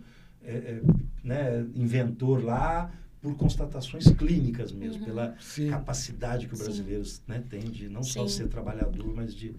né, inventor lá por constatações clínicas mesmo, pela capacidade que o brasileiro né, tem de não só ser trabalhador, mas de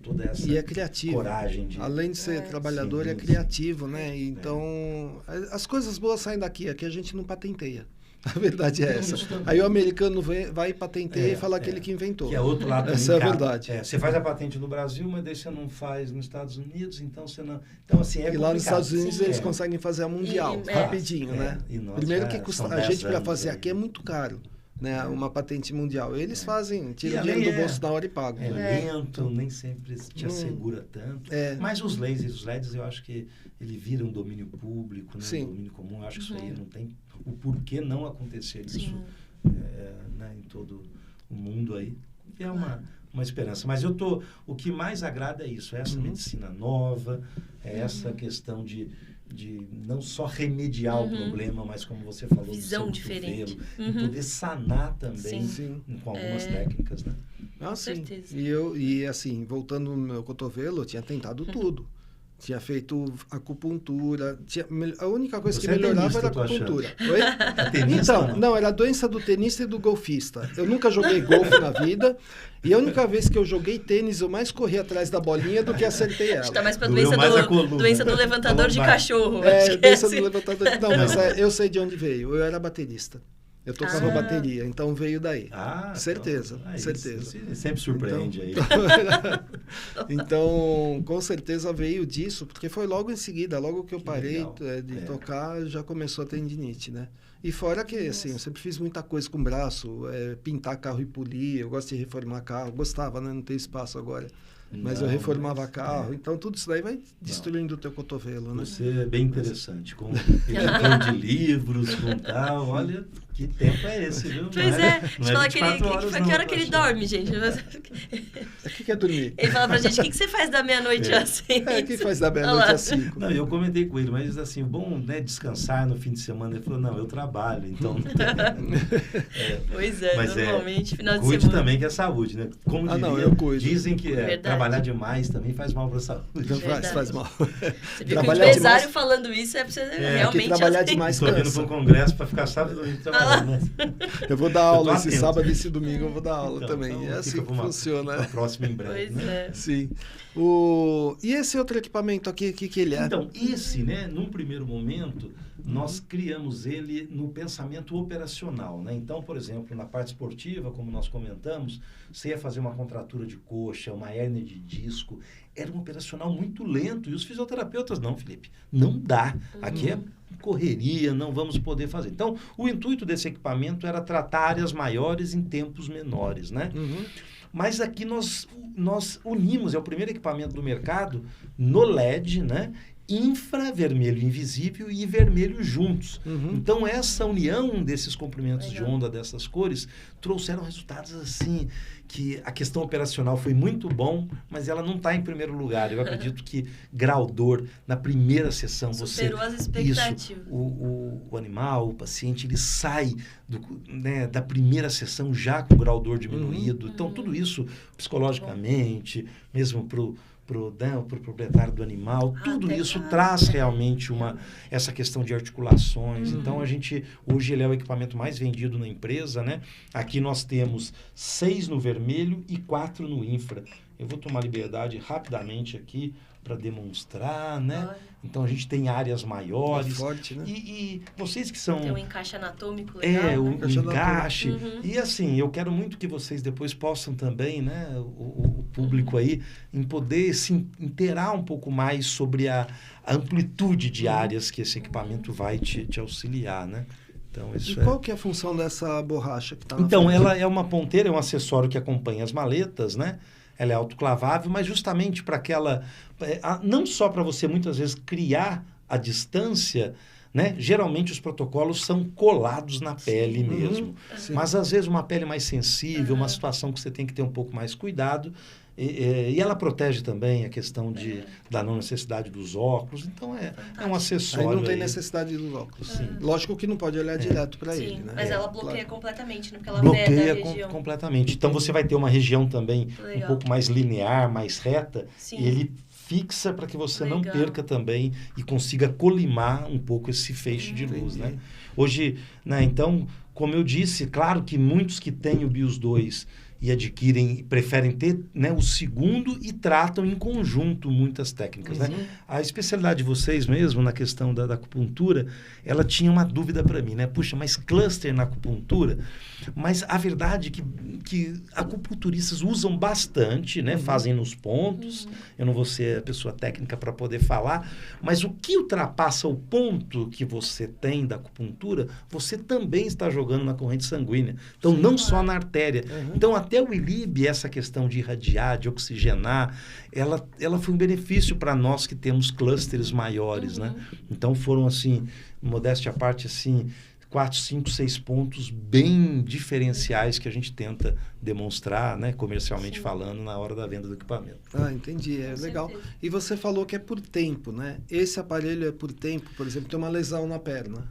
toda essa e é criativo. Coragem. Além de ser trabalhador, é criativo, né? Então, as coisas boas saem daqui, aqui a gente não patenteia. A verdade é essa. Aí o americano vai e patenteia e fala aquele que inventou. Que é outro lado. Essa é a verdade. Você faz a patente no Brasil, mas daí você não faz nos Estados Unidos, então você não... Então, assim, e lá nos Estados Unidos eles conseguem fazer a mundial, rapidinho, né? Primeiro que custa... A gente, para fazer aqui, é muito caro. Né, uma patente mundial. Eles fazem, tiram o dinheiro do bolso na hora e pagam. Lento, nem sempre te assegura tanto. Mas os LEDs, eu acho que ele vira um domínio público, né, um domínio comum. Eu acho que isso aí não tem o porquê não acontecer isso né, em todo o mundo aí. É uma esperança. Mas o que mais agrada é isso, essa medicina nova, essa questão de não só remediar o problema, mas como você falou, visão diferente. E poder sanar também com algumas técnicas, né? Com certeza. E assim, voltando no meu cotovelo, eu tinha tentado tudo. Tinha feito acupuntura. A única coisa que melhorava era a acupuntura. Oi? Então, não, era a doença do tenista e do golfista. Eu nunca joguei golfe na vida. E a única vez que eu joguei tênis, eu mais corri atrás da bolinha do que acertei ela. Está mais para doença do levantador de cachorro. Doença do levantador de... Não, mas eu sei de onde veio. Eu era baterista. Eu tocava bateria, então veio daí. Certeza, certeza. Isso sempre surpreende aí. Então, com certeza veio disso, porque foi logo em seguida, logo que eu parei de tocar, já começou a tendinite, né? E fora que, assim, eu sempre fiz muita coisa com o braço, pintar carro e polir, eu gosto de reformar carro, gostava, né? Não tem espaço agora. Mas eu reformava carro, então tudo isso daí vai destruindo o teu cotovelo, né? Você é bem interessante, com editor de livros, com tal, olha, que tempo é esse, viu? Pois não é que hora que ele dorme, gente? O que é dormir? Ele fala pra gente, o que você faz da meia-noite às 5? O que faz da meia-noite às 5? Não, eu comentei com ele, mas assim, bom, né, descansar no fim de semana. Ele falou, não, eu trabalho, então não tem. Pois normalmente, final de cuide semana. também que é saúde, né? Como dizem que trabalhar demais também faz mal para a saúde. Faz mal. Você viu que o empresário falando isso é pra você realmente... trabalhar demais cansa. Estou vindo para um congresso para ficar sábado e domingo trabalhando. Eu vou dar aula esse sábado e esse domingo, eu vou dar aula também. É assim que funciona. Uma próxima em breve. Pois né? Sim. E esse outro equipamento aqui, o que ele é? Então, esse, né, num primeiro momento, nós criamos ele no pensamento operacional, né? Então, por exemplo, na parte esportiva, como nós comentamos, você ia fazer uma contratura de coxa, uma hérnia de disco, era um operacional muito lento. E os fisioterapeutas, não, Felipe, não dá. Aqui é correria, não vamos poder fazer. Então, o intuito desse equipamento era tratar áreas maiores em tempos menores, né? Mas aqui nós unimos, é o primeiro equipamento do mercado no LED, né? Infravermelho invisível e vermelho juntos. Então, essa união desses comprimentos de onda, dessas cores, trouxeram resultados assim, que a questão operacional foi muito bom, mas ela não está em primeiro lugar. Eu acredito que grau dor, na primeira sessão, superou as expectativas. Isso, o animal, o paciente, ele sai da primeira sessão já com o grau dor diminuído. Então, tudo isso, psicologicamente, mesmo para o proprietário do animal, tudo isso traz realmente essa questão de articulações. Então, hoje ele é o equipamento mais vendido na empresa, né? Aqui nós temos 6 no vermelho e 4 no infra. Eu vou tomar liberdade rapidamente aqui para demonstrar, né? Olha. Então a gente tem áreas maiores. Forte, né? E vocês que são... Tem um encaixe anatômico legal, né? o encaixe. Uhum. E assim, eu quero muito que vocês depois possam também, né, o público aí, em poder se inteirar um pouco mais sobre a amplitude de áreas que esse equipamento vai te auxiliar, né? Então, isso E qual que é a função dessa borracha que está na Então, frente? ela é uma ponteira, é um acessório que acompanha as maletas, né? Ela é autoclavável, mas justamente para aquela... não só para você, muitas vezes, criar a distância, né? Geralmente, os protocolos são colados na pele mesmo. Sim. Mas, às vezes, uma pele mais sensível, uma situação que você tem que ter um pouco mais cuidado. E ela protege também a questão da não necessidade dos óculos. Então, é um acessório. Aí não tem necessidade dos óculos. Sim. Lógico que não pode olhar direto para ele, né? Mas ela bloqueia completamente, né? Porque ela Bloqueia veda a região. completamente. Então, você vai ter uma região também Legal. um pouco mais linear, mais reta. Sim. E ele fixa para que você não Legal. perca também e consiga colimar um pouco esse feixe de luz, né? Hoje, né, então, como eu disse, claro que muitos que têm o BIOS 2 e adquirem, preferem ter, né, o segundo e tratam em conjunto muitas técnicas, né? A especialidade de vocês mesmo, na questão da acupuntura, ela tinha uma dúvida para mim, né? Puxa, mas cluster na acupuntura? Mas a verdade é que acupunturistas usam bastante, né? Fazem nos pontos. Eu não vou ser a pessoa técnica para poder falar, mas o que ultrapassa o ponto que você tem da acupuntura, você também está jogando na corrente sanguínea. Então, não só na artéria. Então, até o ILIB, essa questão de irradiar, de oxigenar, ela foi um benefício para nós que temos clusters maiores, né? Então, foram, assim, modéstia à parte, assim, 4, 5, 6 pontos bem diferenciais que a gente tenta demonstrar, né, comercialmente falando, na hora da venda do equipamento. Ah, entendi. É Com legal. certeza. E você falou que é por tempo, né? Esse aparelho é por tempo, por exemplo, tem uma lesão na perna.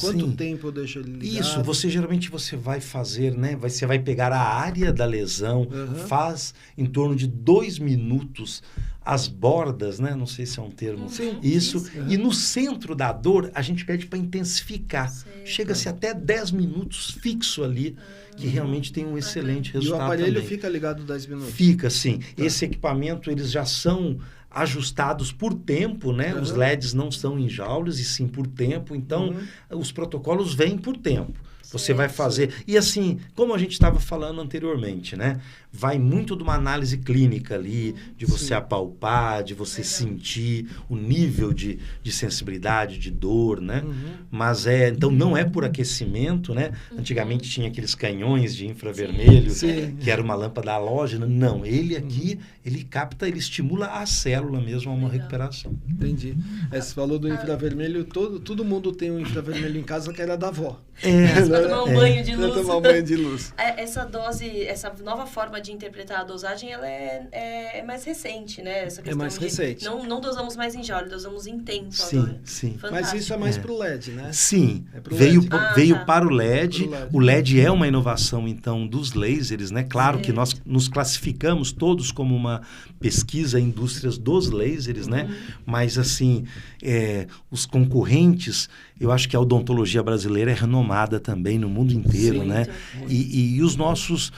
Quanto Sim. tempo eu deixo ele ligado? Isso, geralmente você vai fazer, né? Você vai pegar a área da lesão, faz em torno de 2 minutos as bordas, né? Não sei se é um termo. Sim. Isso. E no centro da dor, a gente pede para intensificar. Chega-se até 10 minutos fixo ali, que realmente tem um excelente E o resultado aparelho também. fica ligado 10 minutos? Fica, sim. Esse equipamento, eles já são ajustados por tempo, né? Os LEDs não são em joules, e sim por tempo. Então, os protocolos vêm por tempo. Você vai fazer... E assim, como a gente estava falando anteriormente, né? Vai muito de uma análise clínica ali, de você apalpar, de você sentir o nível de sensibilidade, de dor, né? Mas então não é por aquecimento, né? Antigamente tinha aqueles canhões de infravermelho, que era uma lâmpada halógena. Não, ele aqui, ele capta, ele estimula a célula mesmo a uma recuperação. Entendi. Você falou do infravermelho, todo mundo tem um infravermelho em casa que era da avó. Pra tomar um banho de luz. Pra tomar um banho de luz. Essa dose, essa nova forma de interpretar a dosagem, ela é mais recente, né? Essa questão mais recente. Não dosamos mais em joule, dosamos em tempo Sim, agora. sim. Mas Fantástico. isso é mais pro LED, né? Sim, É pro veio, LED. veio para o LED. Pro LED. O LED é uma inovação, então, dos lasers, né? Claro que nós nos classificamos todos como uma pesquisa em indústrias dos lasers, né? Mas, assim, os concorrentes, eu acho que a odontologia brasileira é renomada também no mundo inteiro, né? E os nossos,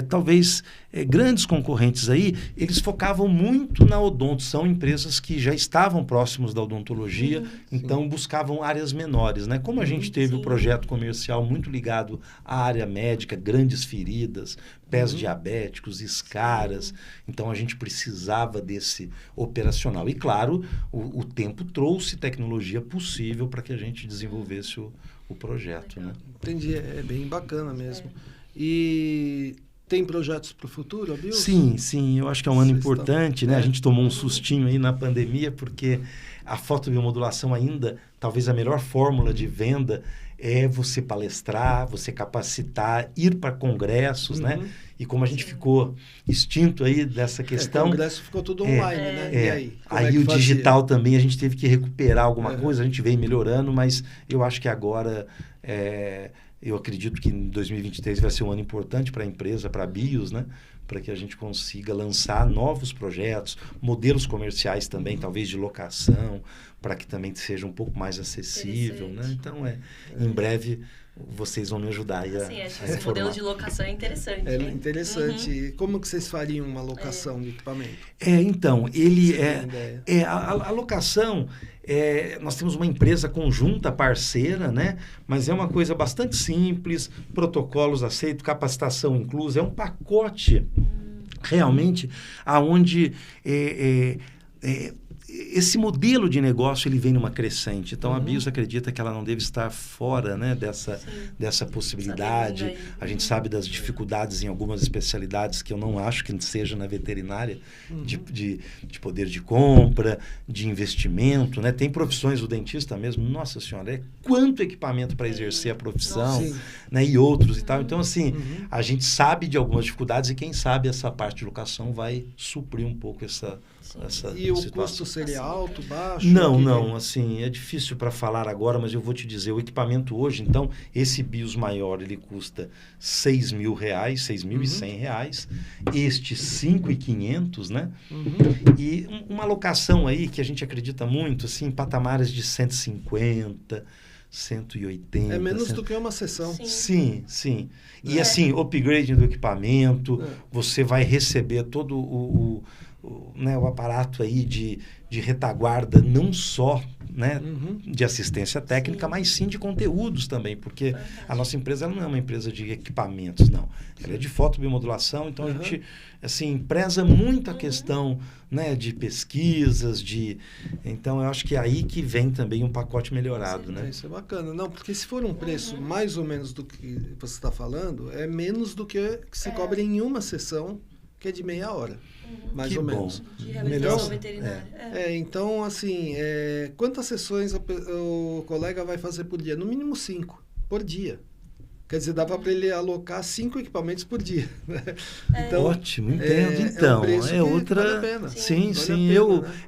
talvez, grandes concorrentes aí, eles focavam muito na odonto. São empresas que já estavam próximos da odontologia, então buscavam áreas menores, né? Como a gente teve o projeto comercial muito ligado à área médica, grandes feridas, pés diabéticos, escaras, então a gente precisava desse operacional. E claro, o tempo trouxe tecnologia possível para que a gente desenvolvesse o projeto, né? Entendi, é bem bacana mesmo. E tem projetos para o futuro, Bill? Sim, eu acho que é um ano importante, né? A gente tomou um sustinho aí na pandemia, porque a fotobiomodulação ainda, talvez a melhor fórmula de venda é você palestrar, você capacitar, ir para congressos, né? E como a gente ficou extinto aí dessa questão... O congresso ficou tudo online, né? E aí? Aí o digital também, a gente teve que recuperar alguma coisa, a gente veio melhorando, mas eu acho que agora... eu acredito que em 2023 vai ser um ano importante para a empresa, para a BIOS, né? Para que a gente consiga lançar novos projetos, modelos comerciais também, talvez de locação, para que também seja um pouco mais acessível, né? Então, em breve, vocês vão me ajudar aí a Sim, acho que reformar. esse modelo de locação é interessante. É interessante. E como que vocês fariam uma locação de equipamento? Então, ele Você tem a locação, nós temos uma empresa conjunta, parceira, né? Mas é uma coisa bastante simples, protocolos aceitos, capacitação inclusa, é um pacote realmente aonde esse modelo de negócio ele vem numa crescente. Então, a BIOS acredita que ela não deve estar fora, né, dessa possibilidade. A gente sabe das dificuldades em algumas especialidades que eu não acho que seja na veterinária, de poder de compra, de investimento. Né? Tem profissões, o dentista mesmo, nossa senhora, quanto equipamento para exercer a profissão, né, e outros e tal. Então, assim, a gente sabe de algumas dificuldades e quem sabe essa parte de locação vai suprir um pouco essa e o situação. custo seria alto, baixo? Não, assim, é difícil para falar agora, mas eu vou te dizer, o equipamento hoje, então, esse BIOS maior, ele custa R$6.000, R$6.100, este R$5.500, né? E uma locação aí que a gente acredita muito, assim, em patamares de 150, 180. É menos do que uma sessão. Sim. E assim, upgrading do equipamento, você vai receber todo o aparato aí de retaguarda, não só, né, de assistência técnica, mas sim de conteúdos também, porque a nossa empresa ela não é uma empresa de equipamentos, não. Ela é de fotobiomodulação, então a gente, assim, preza muito a questão, né, de pesquisas, então eu acho que é aí que vem também um pacote melhorado, né? Isso é bacana. Não, porque se for um preço mais ou menos do que você está falando, é menos do que se cobra em uma sessão, que é de meia hora. Mais ou menos. De reabilitação veterinária. Então, assim, quantas sessões o colega vai fazer por dia? No mínimo 5 por dia. Quer dizer, dava para ele alocar 5 equipamentos por dia. Então, ótimo, entendo. Então, outra. Vale a pena. Sim.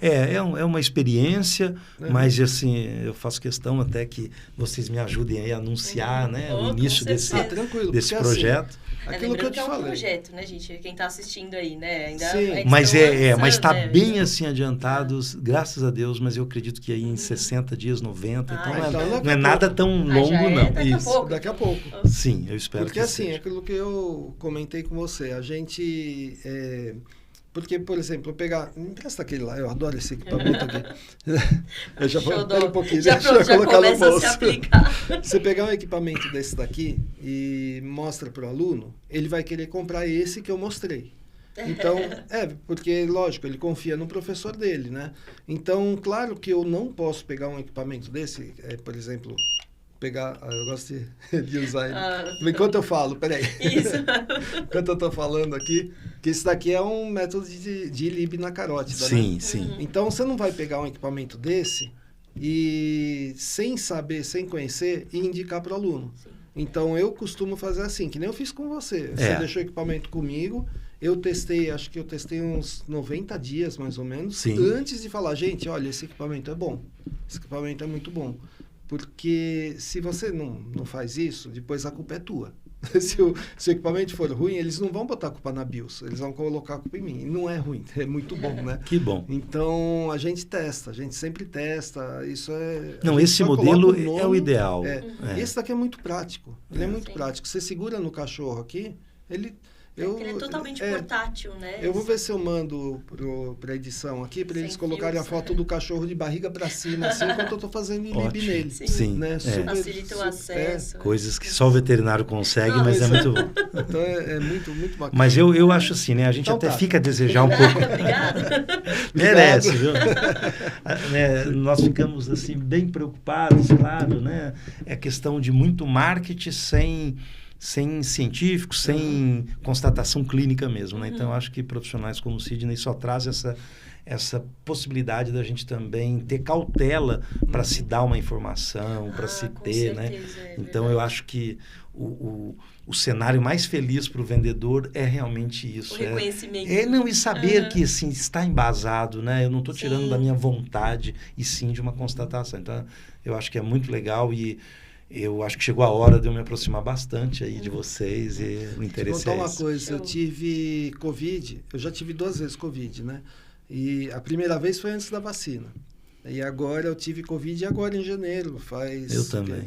É uma experiência, mas assim, eu faço questão até que vocês me ajudem aí a anunciar, né, o início desse projeto. Assim, aquilo que eu te falei. É um projeto, né, gente? Quem está assistindo aí, né? Ainda mas está bem assim adiantado, graças a Deus, mas eu acredito que aí em 60 dias, 90, então não é nada tão longo, não. Daqui a pouco. Sim, eu espero que assim, seja. Aquilo que eu comentei com você, a gente... porque, por exemplo, eu pegar... Me empresta aquele lá, eu adoro esse equipamento aqui. Eu já vou... Pera um pouquinho, deixa eu colocar no bolso. Você pegar um equipamento desse daqui e mostra para o aluno, ele vai querer comprar esse que eu mostrei. Então, porque, lógico, ele confia no professor dele, né? Então, claro que eu não posso pegar um equipamento desse, por exemplo... eu gosto de usar ele. Enquanto eu falo, peraí. Isso. Enquanto eu estou falando aqui, que isso daqui é um método de ILIB na carótida, sim, né? Sim. Então, você não vai pegar um equipamento desse e, sem saber, sem conhecer, e indicar para o aluno. Sim. Então, eu costumo fazer assim, que nem eu fiz com você. Você deixou o equipamento comigo, acho que eu testei uns 90 dias, mais ou menos, antes de falar, gente, olha, esse equipamento é bom, esse equipamento é muito bom. Porque se você não faz isso, depois a culpa é tua. Se o equipamento for ruim, eles não vão botar a culpa na BIOS, eles vão colocar a culpa em mim. E não é ruim, é muito bom, né? Que bom. Então, a gente sempre testa. Isso é... Não, esse modelo é o ideal. Esse daqui é muito prático. Ele é muito prático. Você segura no cachorro aqui, ele é totalmente portátil, né? Eu vou ver se eu mando para a edição aqui, para eles colocarem a foto do cachorro de barriga para cima, assim, enquanto eu estou fazendo ILIB nele. Sim. Né? Facilita o acesso. Coisas que só o veterinário consegue, mas é muito bom. Então, é muito, muito bacana. Mas eu acho assim, né? A gente então, fica a desejar um pouco... Obrigada. Merece, viu? Nós ficamos, assim, bem preocupados, claro, né? É questão de muito marketing sem científicos, sem constatação clínica mesmo, né? Então, eu acho que profissionais como o Sidney só traz essa possibilidade da gente também ter cautela para se dar uma informação, para se ter, né? Então, eu acho que o cenário mais feliz para o vendedor é realmente isso. O reconhecimento. E saber que, assim, está embasado, né? Eu não estou tirando da minha vontade, e sim de uma constatação. Então, eu acho que é muito legal e eu acho que chegou a hora de eu me aproximar bastante aí de vocês e o interesse é esse. Vou contar uma coisa, eu tive Covid, eu já tive 2 vezes Covid, né? E a primeira vez foi antes da vacina. E agora eu tive Covid agora em janeiro, Eu também.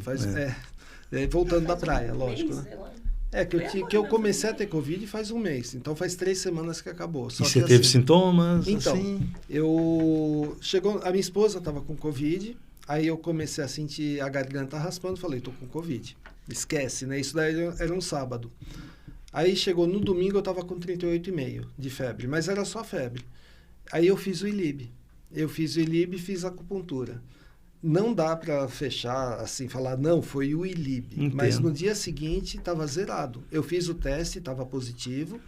Voltando da praia, lógico, mês, né? sei lá. Que eu comecei a ter Covid faz um mês. Então, faz 3 semanas que acabou. Só e que, você teve assim, sintomas? Então, assim? a minha esposa estava com Covid, aí eu comecei a sentir a garganta raspando, falei, tô com Covid. Esquece, né? Isso daí era um sábado. Aí chegou no domingo, eu estava com 38,5 de febre, mas era só febre. Aí eu fiz o ILIB. E fiz a acupuntura. Não dá para fechar, assim, falar, não, foi o ILIB. Entendo. Mas no dia seguinte estava zerado. Eu fiz o teste, estava positivo,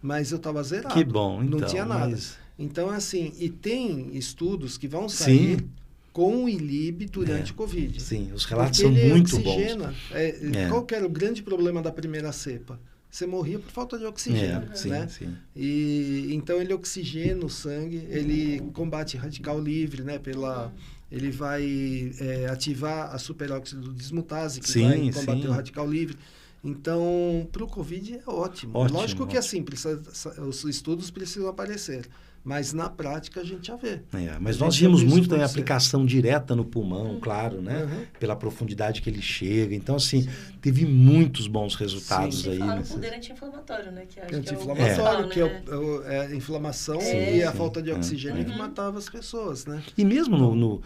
mas eu estava zerado. Que bom, então. Não tinha nada. Mas... Então, assim, e tem estudos que vão sair Sim. com o ILIB durante o Covid. Sim, os relatos Porque são ele muito oxigena. bons. Qual que era o grande problema da primeira cepa? Você morria por falta de oxigênio, sim, né? sim. E então ele oxigena o sangue, ele combate radical livre, né? Ele vai ativar a superóxido dismutase, que vai combater o radical livre. Então, para o Covid é ótimo. Lógico que assim, os estudos precisam aparecer. Mas na prática a gente já vê. Mas nós vimos muito também a aplicação direta no pulmão, claro, né? Pela profundidade que ele chega. Então, assim, teve muitos bons resultados aí. Fala no poder anti-inflamatório, né? Que anti-inflamatório, que é a inflamação e a falta de oxigênio que matava as pessoas, né? E mesmo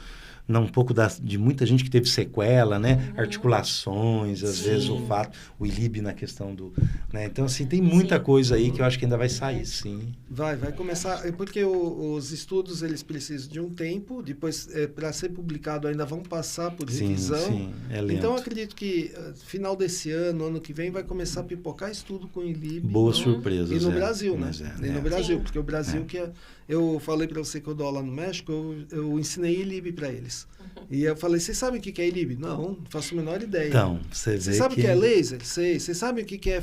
um pouco de muita gente que teve sequela, né? Articulações, às vezes o fato, o ILIB na questão do... Né? Então, assim, tem muita coisa aí que eu acho que ainda vai sair, sim. Vai começar, porque os estudos, eles precisam de um tempo, depois, para ser publicado, ainda vão passar por revisão. Sim, é lento. Então, eu acredito que final desse ano que vem, vai começar a pipocar estudo com ILIB. Boas surpresas. E no Brasil, né? E no Brasil, porque o Brasil eu falei para você que eu dou aula no México, eu ensinei ILIB para eles. E eu falei, vocês sabem o que é ILIB? Não faço a menor ideia. Então, você sabe o que é laser? Sei. Vocês sabem o que é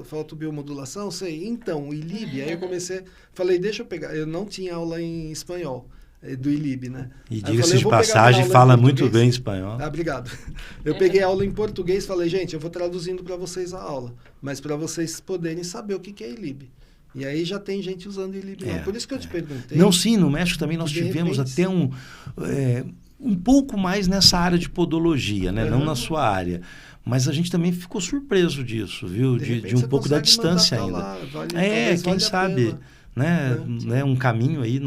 fotobiomodulação? Sei. Então, o ILIB, aí eu comecei, falei, deixa eu pegar. Eu não tinha aula em espanhol, do ILIB, né? E diga-se de passagem, fala muito bem espanhol. Obrigado. Eu peguei aula em português, falei, gente, eu vou traduzindo para vocês a aula, mas para vocês poderem saber o que é ILIB. E aí já tem gente usando ILIB. Por isso que eu te perguntei. Não, sim, no México também nós tivemos até um pouco mais nessa área de podologia, né? Não na sua área. Mas a gente também ficou surpreso disso, viu? De um pouco da distância ainda. Lá, quem sabe, né? Um caminho aí,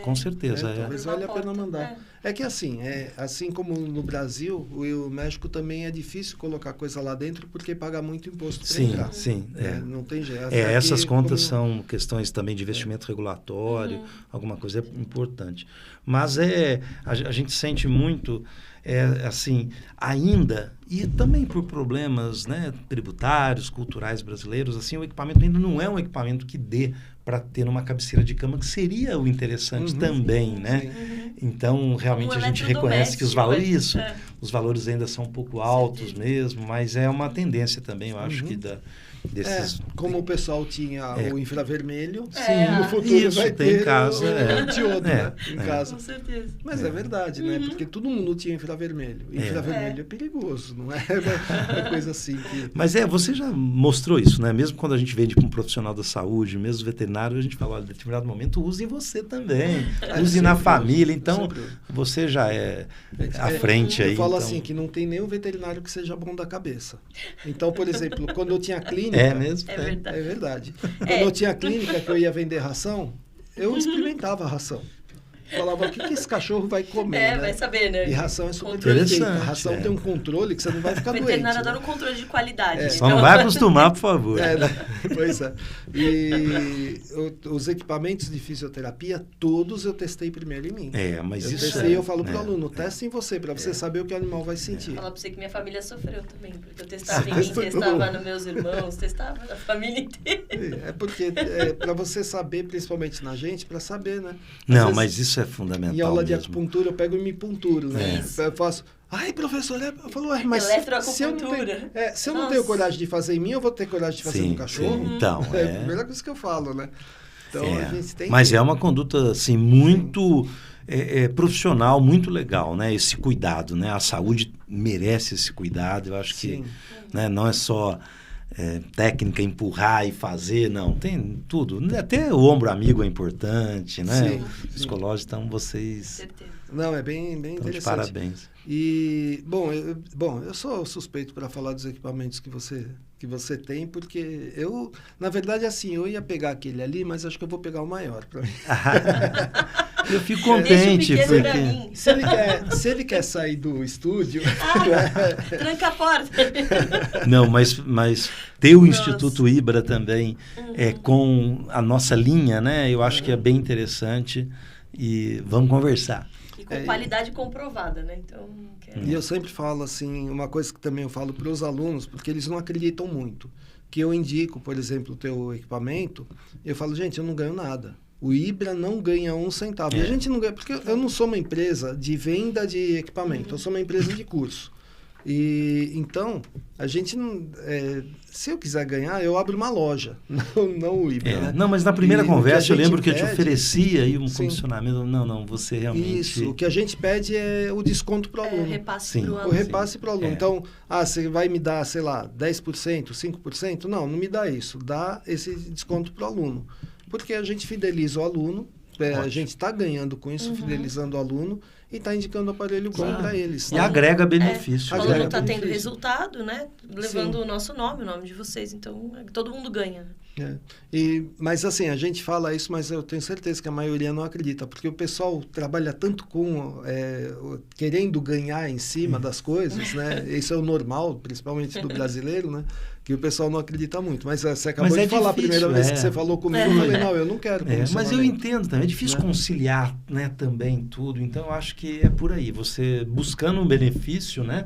com certeza. Talvez valha a pena mandar. É que assim, assim como no Brasil, o México também é difícil colocar coisa lá dentro porque paga muito imposto para entrar. Sim. Não tem jeito. Essas contas são questões também de investimento regulatório, alguma coisa importante. Mas a gente sente muito, assim, ainda, e também por problemas, né, tributários, culturais brasileiros, assim, o equipamento ainda não é um equipamento que dê para ter uma cabeceira de cama, que seria o interessante também, né? Então, realmente, a gente reconhece que os valores, os valores ainda são um pouco altos mesmo, mas é uma tendência também, eu acho que desses... como o pessoal tinha o infravermelho, no futuro vai ter em casa, o diodo, né? Em casa. Com certeza. Mas é verdade, né? Porque todo mundo tinha infravermelho. Infravermelho é perigoso, não é uma coisa assim que... Mas você já mostrou isso, né? Mesmo quando a gente vende para um profissional da saúde, mesmo veterinário, a gente fala, olha, em determinado momento, use você também. Use na família. Então, você já é à frente aí. Eu falo assim, que não tem nenhum veterinário que seja bom da cabeça. Então, por exemplo, quando eu tinha clínica... É mesmo? É verdade. É verdade. Quando eu tinha clínica que eu ia vender ração, eu experimentava a ração. Falava, o que esse cachorro vai comer, né? Vai saber, né? E ração é super perfeita. A ração tem um controle que você não vai ficar doente. O veterinário adora um controle de qualidade. Só não vai acostumar, por favor. Pois é. E os equipamentos de fisioterapia, todos eu testei primeiro em mim. Mas eu testei e eu falo pro aluno, teste em você, para você saber o que o animal vai sentir. Falar pra você que minha família sofreu também, porque eu testava em mim, testava nos meus irmãos, testava na família inteira. Porque para você saber, principalmente na gente, para saber, né? Não, mas isso é fundamental. Em aula de mesmo. acupuntura, eu pego e me punturo, né? Eu faço, ai, professor, eu falo, mas se eu não tenho coragem de fazer em mim, eu vou ter coragem de fazer no cachorro? Então, é a primeira coisa que eu falo, né? Então, a gente tem mas é uma conduta, assim, muito profissional, muito legal, né? Esse cuidado, né? A saúde merece esse cuidado, eu acho que não é só... técnica, empurrar e fazer, não, tem tudo. Até o ombro amigo é importante, né? Psicológico, então vocês... Certeza. Não, é bem Então, interessante. de parabéns. E, eu sou suspeito para falar dos equipamentos que você tem, porque eu, na verdade, assim, eu ia pegar aquele ali, mas acho que eu vou pegar o maior para mim. Eu fico contente, porque... Se ele quer sair do estúdio... tranca a porta. Não, mas ter o Instituto Ibra também com a nossa linha, né? Eu acho que é bem interessante e vamos conversar. E com qualidade comprovada, né? Então, E eu sempre falo assim, uma coisa que também eu falo para os alunos, porque eles não acreditam muito, que eu indico, por exemplo, o teu equipamento, eu falo, gente, eu não ganho nada. O Ibra não ganha 1 centavo. E a gente não ganha, porque eu não sou uma empresa de venda de equipamento, eu sou uma empresa de curso. E então, a gente não... se eu quiser ganhar, eu abro uma loja, não o Ibra. Né? Não, mas na primeira conversa eu lembro que eu te pede, oferecia aí um comissionamento. Não, você realmente... Isso, o que a gente pede é o desconto para o aluno. Repasse para o aluno. O repasse para o aluno. Então, você vai me dar, sei lá, 10%, 5%? Não me dá isso. Dá esse desconto para o aluno. Porque a gente fideliza o aluno, a gente está ganhando com isso, fidelizando o aluno e está indicando o aparelho bom para eles. E agrega benefício. O aluno está tendo resultado, né? Levando o nosso nome, o nome de vocês. Então, todo mundo ganha. Mas assim, a gente fala isso, mas eu tenho certeza que a maioria não acredita, porque o pessoal trabalha tanto com querendo ganhar em cima das coisas, né? Isso é o normal, principalmente do brasileiro, né? Que o pessoal não acredita muito. Mas você acabou de falar, a primeira vez que você falou comigo, eu falei, não, eu não quero. Mas eu entendo também, é difícil conciliar, né, também tudo. Então, eu acho que é por aí. Você buscando um benefício, né,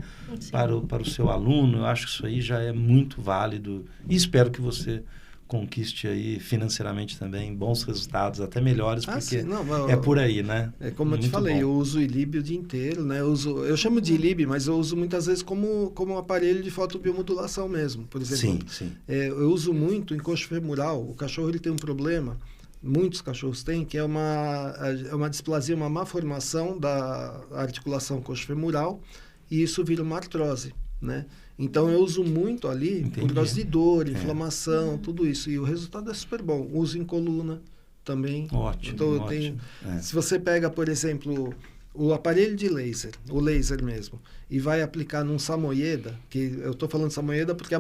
para o seu aluno, eu acho que isso aí já é muito válido. E espero que você conquiste aí financeiramente também bons resultados, até melhores, porque é por aí, né? É como eu te falei, eu uso o ILIB o dia inteiro, né? Eu chamo de ILIB, mas eu uso muitas vezes como um aparelho de fotobiomodulação mesmo, por exemplo. Sim. Eu uso muito em coxo femoral. O cachorro ele tem um problema, muitos cachorros têm, que é uma displasia, uma má formação da articulação coxo femoral, e isso vira uma artrose, né? Então, eu uso muito ali por causa de dor, inflamação, tudo isso. E o resultado é super bom. Uso em coluna também. Ótimo, então, se você pega, por exemplo, o aparelho de laser, o laser mesmo, e vai aplicar num samoyeda, que eu estou falando samoyeda porque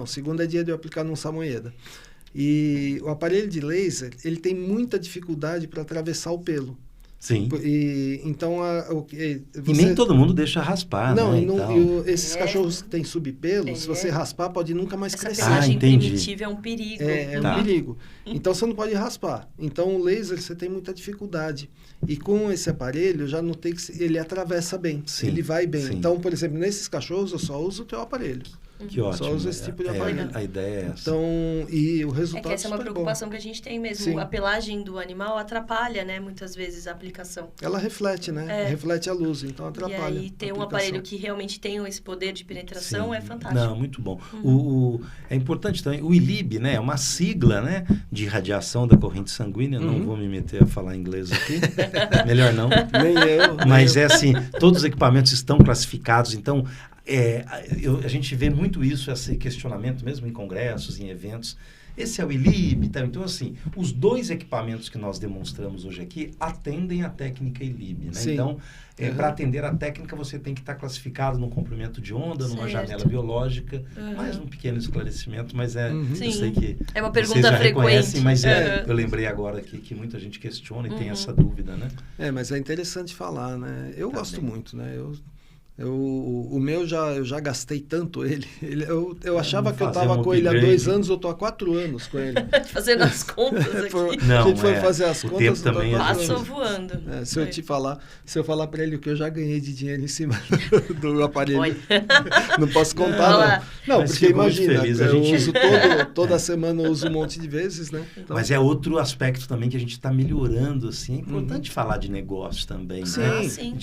segunda é dia de eu aplicar num samoyeda. E o aparelho de laser, ele tem muita dificuldade para atravessar o pelo. Sim. Então, e nem todo mundo deixa raspar, não, né? Esses cachorros que têm subpelo, se você raspar, pode nunca mais crescer. Essa pelagem primitiva é um perigo. Um perigo. Então, você não pode raspar. Então, o laser, você tem muita dificuldade. E com esse aparelho, eu já notei que ele atravessa bem. Sim, ele vai bem. Sim. Então, por exemplo, nesses cachorros, eu só uso o teu aparelho. Que ótimo. Só usa esse tipo de aparelho. A ideia é essa. Então, e o resultado essa é uma preocupação bom. Que a gente tem mesmo. Sim. A pelagem do animal atrapalha, né? Muitas vezes a aplicação. Ela reflete, né? Reflete a luz, então atrapalha. E aí ter um aparelho que realmente tenha esse poder de penetração é fantástico. Não, muito bom. É importante também, o ILIB, né? É uma sigla, né? De irradiação da corrente sanguínea. Não vou me meter a falar inglês aqui. Melhor não. Nem eu. Mas é assim, todos os equipamentos estão classificados, então... a gente vê muito isso, esse questionamento mesmo em congressos, em eventos. Esse é o ILIB, tá? Então, assim, os 2 equipamentos que nós demonstramos hoje aqui atendem a técnica ILIB, né? Sim. Então, para atender a técnica, você tem que estar classificado num comprimento de onda, numa janela biológica. Mais um pequeno esclarecimento, mas eu sei que é uma vocês pergunta já frequente. Reconhecem, mas eu lembrei agora que muita gente questiona e tem essa dúvida, né? Mas é interessante falar, né? Eu gosto muito, né? O meu eu já gastei tanto ele. Eu achava que eu estava com ele há 2 anos, eu estou há 4 anos com ele. Fazendo as contas aqui. A gente foi fazer as contas. Tempo também passou voando. Se eu falar para ele o que eu já ganhei de dinheiro em cima do aparelho, não posso contar, não. Não, porque imagina, eu uso toda semana, eu uso um monte de vezes, né? Então, mas é outro aspecto também que a gente está melhorando, assim. É importante falar de negócio também, né? Sim.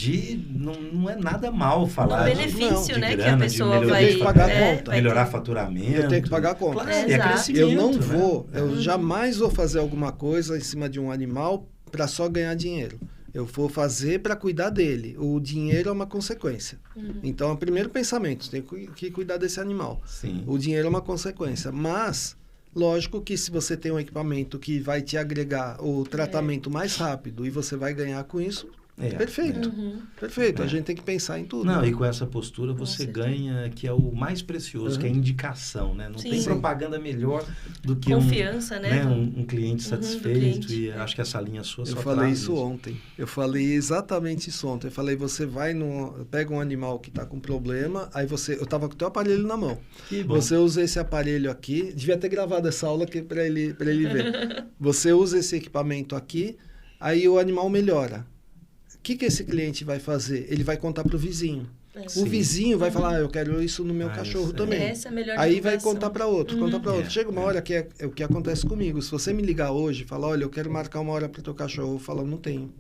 Não é nada mal falar benefício, de né, grana, que a pessoa vai pagar a conta, melhorar faturamento. Eu tenho que pagar a conta. Claro, é crescimento. Eu não vou, eu jamais vou fazer alguma coisa em cima de um animal para só ganhar dinheiro. Eu vou fazer para cuidar dele. O dinheiro é uma consequência. Então, é o primeiro pensamento, tem que cuidar desse animal. Sim. O dinheiro é uma consequência, mas lógico que se você tem um equipamento que vai te agregar o tratamento mais rápido e você vai ganhar com isso, Perfeito. Perfeito. A gente tem que pensar em tudo. Não, e com essa postura você ganha, que é o mais precioso, que é a indicação, né? Não tem propaganda melhor do que confiança, né? Um cliente satisfeito. Cliente. E acho que essa linha sua só Eu falei isso ontem. Eu falei exatamente isso ontem. Eu falei, você vai pega um animal que está com problema, aí eu estava com o teu aparelho na mão. Que bom. Você usa esse aparelho aqui, devia ter gravado essa aula para ele ver. Você usa esse equipamento aqui, aí o animal melhora. O que esse cliente vai fazer? Ele vai contar para o vizinho. O vizinho vai falar, eu quero isso no meu cachorro também. Essa é a melhor aí vai contar para outro, contar para outro. Chega uma hora que é o que acontece comigo. Se você me ligar hoje e falar, olha, eu quero marcar uma hora para o teu cachorro, eu falo, não tenho.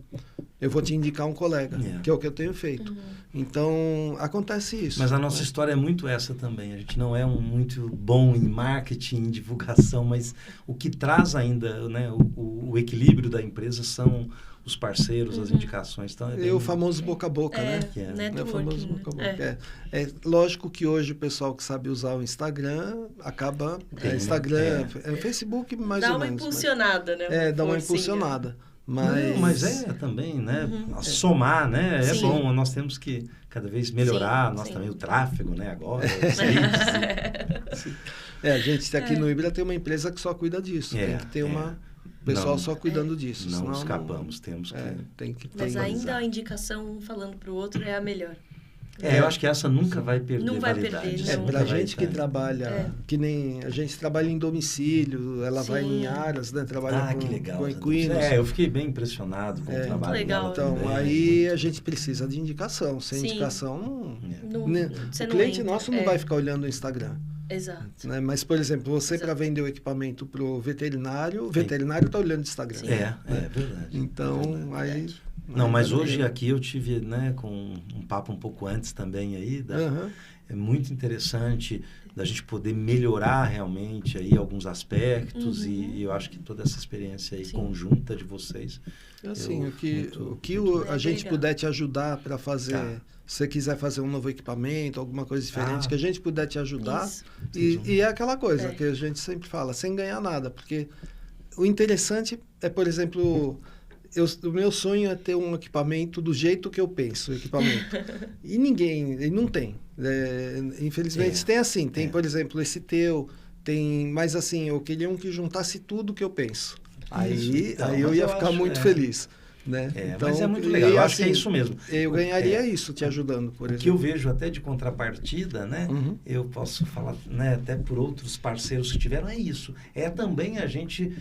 Eu vou te indicar um colega, que é o que eu tenho feito. Então, acontece isso. Mas a nossa história é muito essa também. A gente não é muito bom em marketing, em divulgação, mas o que traz ainda, né, o equilíbrio da empresa são os parceiros, as indicações. Então, o famoso boca a boca, né? É o famoso boca a boca. É lógico que hoje o pessoal que sabe usar o Instagram acaba... Instagram, Facebook mais ou menos. Dá uma impulsionada, né? Dá uma impulsionada. Mas também, né? Somar, né? É bom. Nós temos que cada vez melhorar. Nós também, o tráfego, né? Agora, a gente aqui no Ibra tem uma empresa que só cuida disso. Tem que ter pessoal só cuidando disso. Não escapamos, temos que... Tem que mas ainda a indicação, um falando para o outro, é a melhor. Eu acho que essa nunca vai perder não vai validade. Perder, pra gente que trabalha, que nem a gente trabalha em domicílio, ela vai em Aras, né? Trabalha que legal, com equinos. Eu fiquei bem impressionado com o trabalho legal. dela. Então, aí a gente precisa de indicação. Sem indicação, o cliente nosso não vai ficar olhando o Instagram. Exato. Né? Mas, por exemplo, você para vender o equipamento para o veterinário está olhando o Instagram. É verdade. Então, aí... Não, mas hoje aqui eu tive, né, com um papo um pouco antes também aí, é muito interessante da gente poder melhorar realmente aí alguns aspectos e eu acho que toda essa experiência aí conjunta de vocês... Assim, o que a gente puder te ajudar para fazer... Se você quiser fazer um novo equipamento, alguma coisa diferente, que a gente puder te ajudar. E é aquela coisa que a gente sempre fala, sem ganhar nada. Porque o interessante é, por exemplo... O meu sonho é ter um equipamento do jeito que eu penso, o equipamento. E não tem. Infelizmente tem assim, tem, por exemplo, esse teu, mas assim, eu queria um que juntasse tudo que eu penso. Aí eu ia ficar muito feliz. Né? Então, mas é muito legal, eu acho que é isso mesmo. Eu ganharia isso te ajudando, por exemplo. O que eu vejo até de contrapartida, né? Eu posso falar, né, até por outros parceiros que tiveram, é isso. É também a gente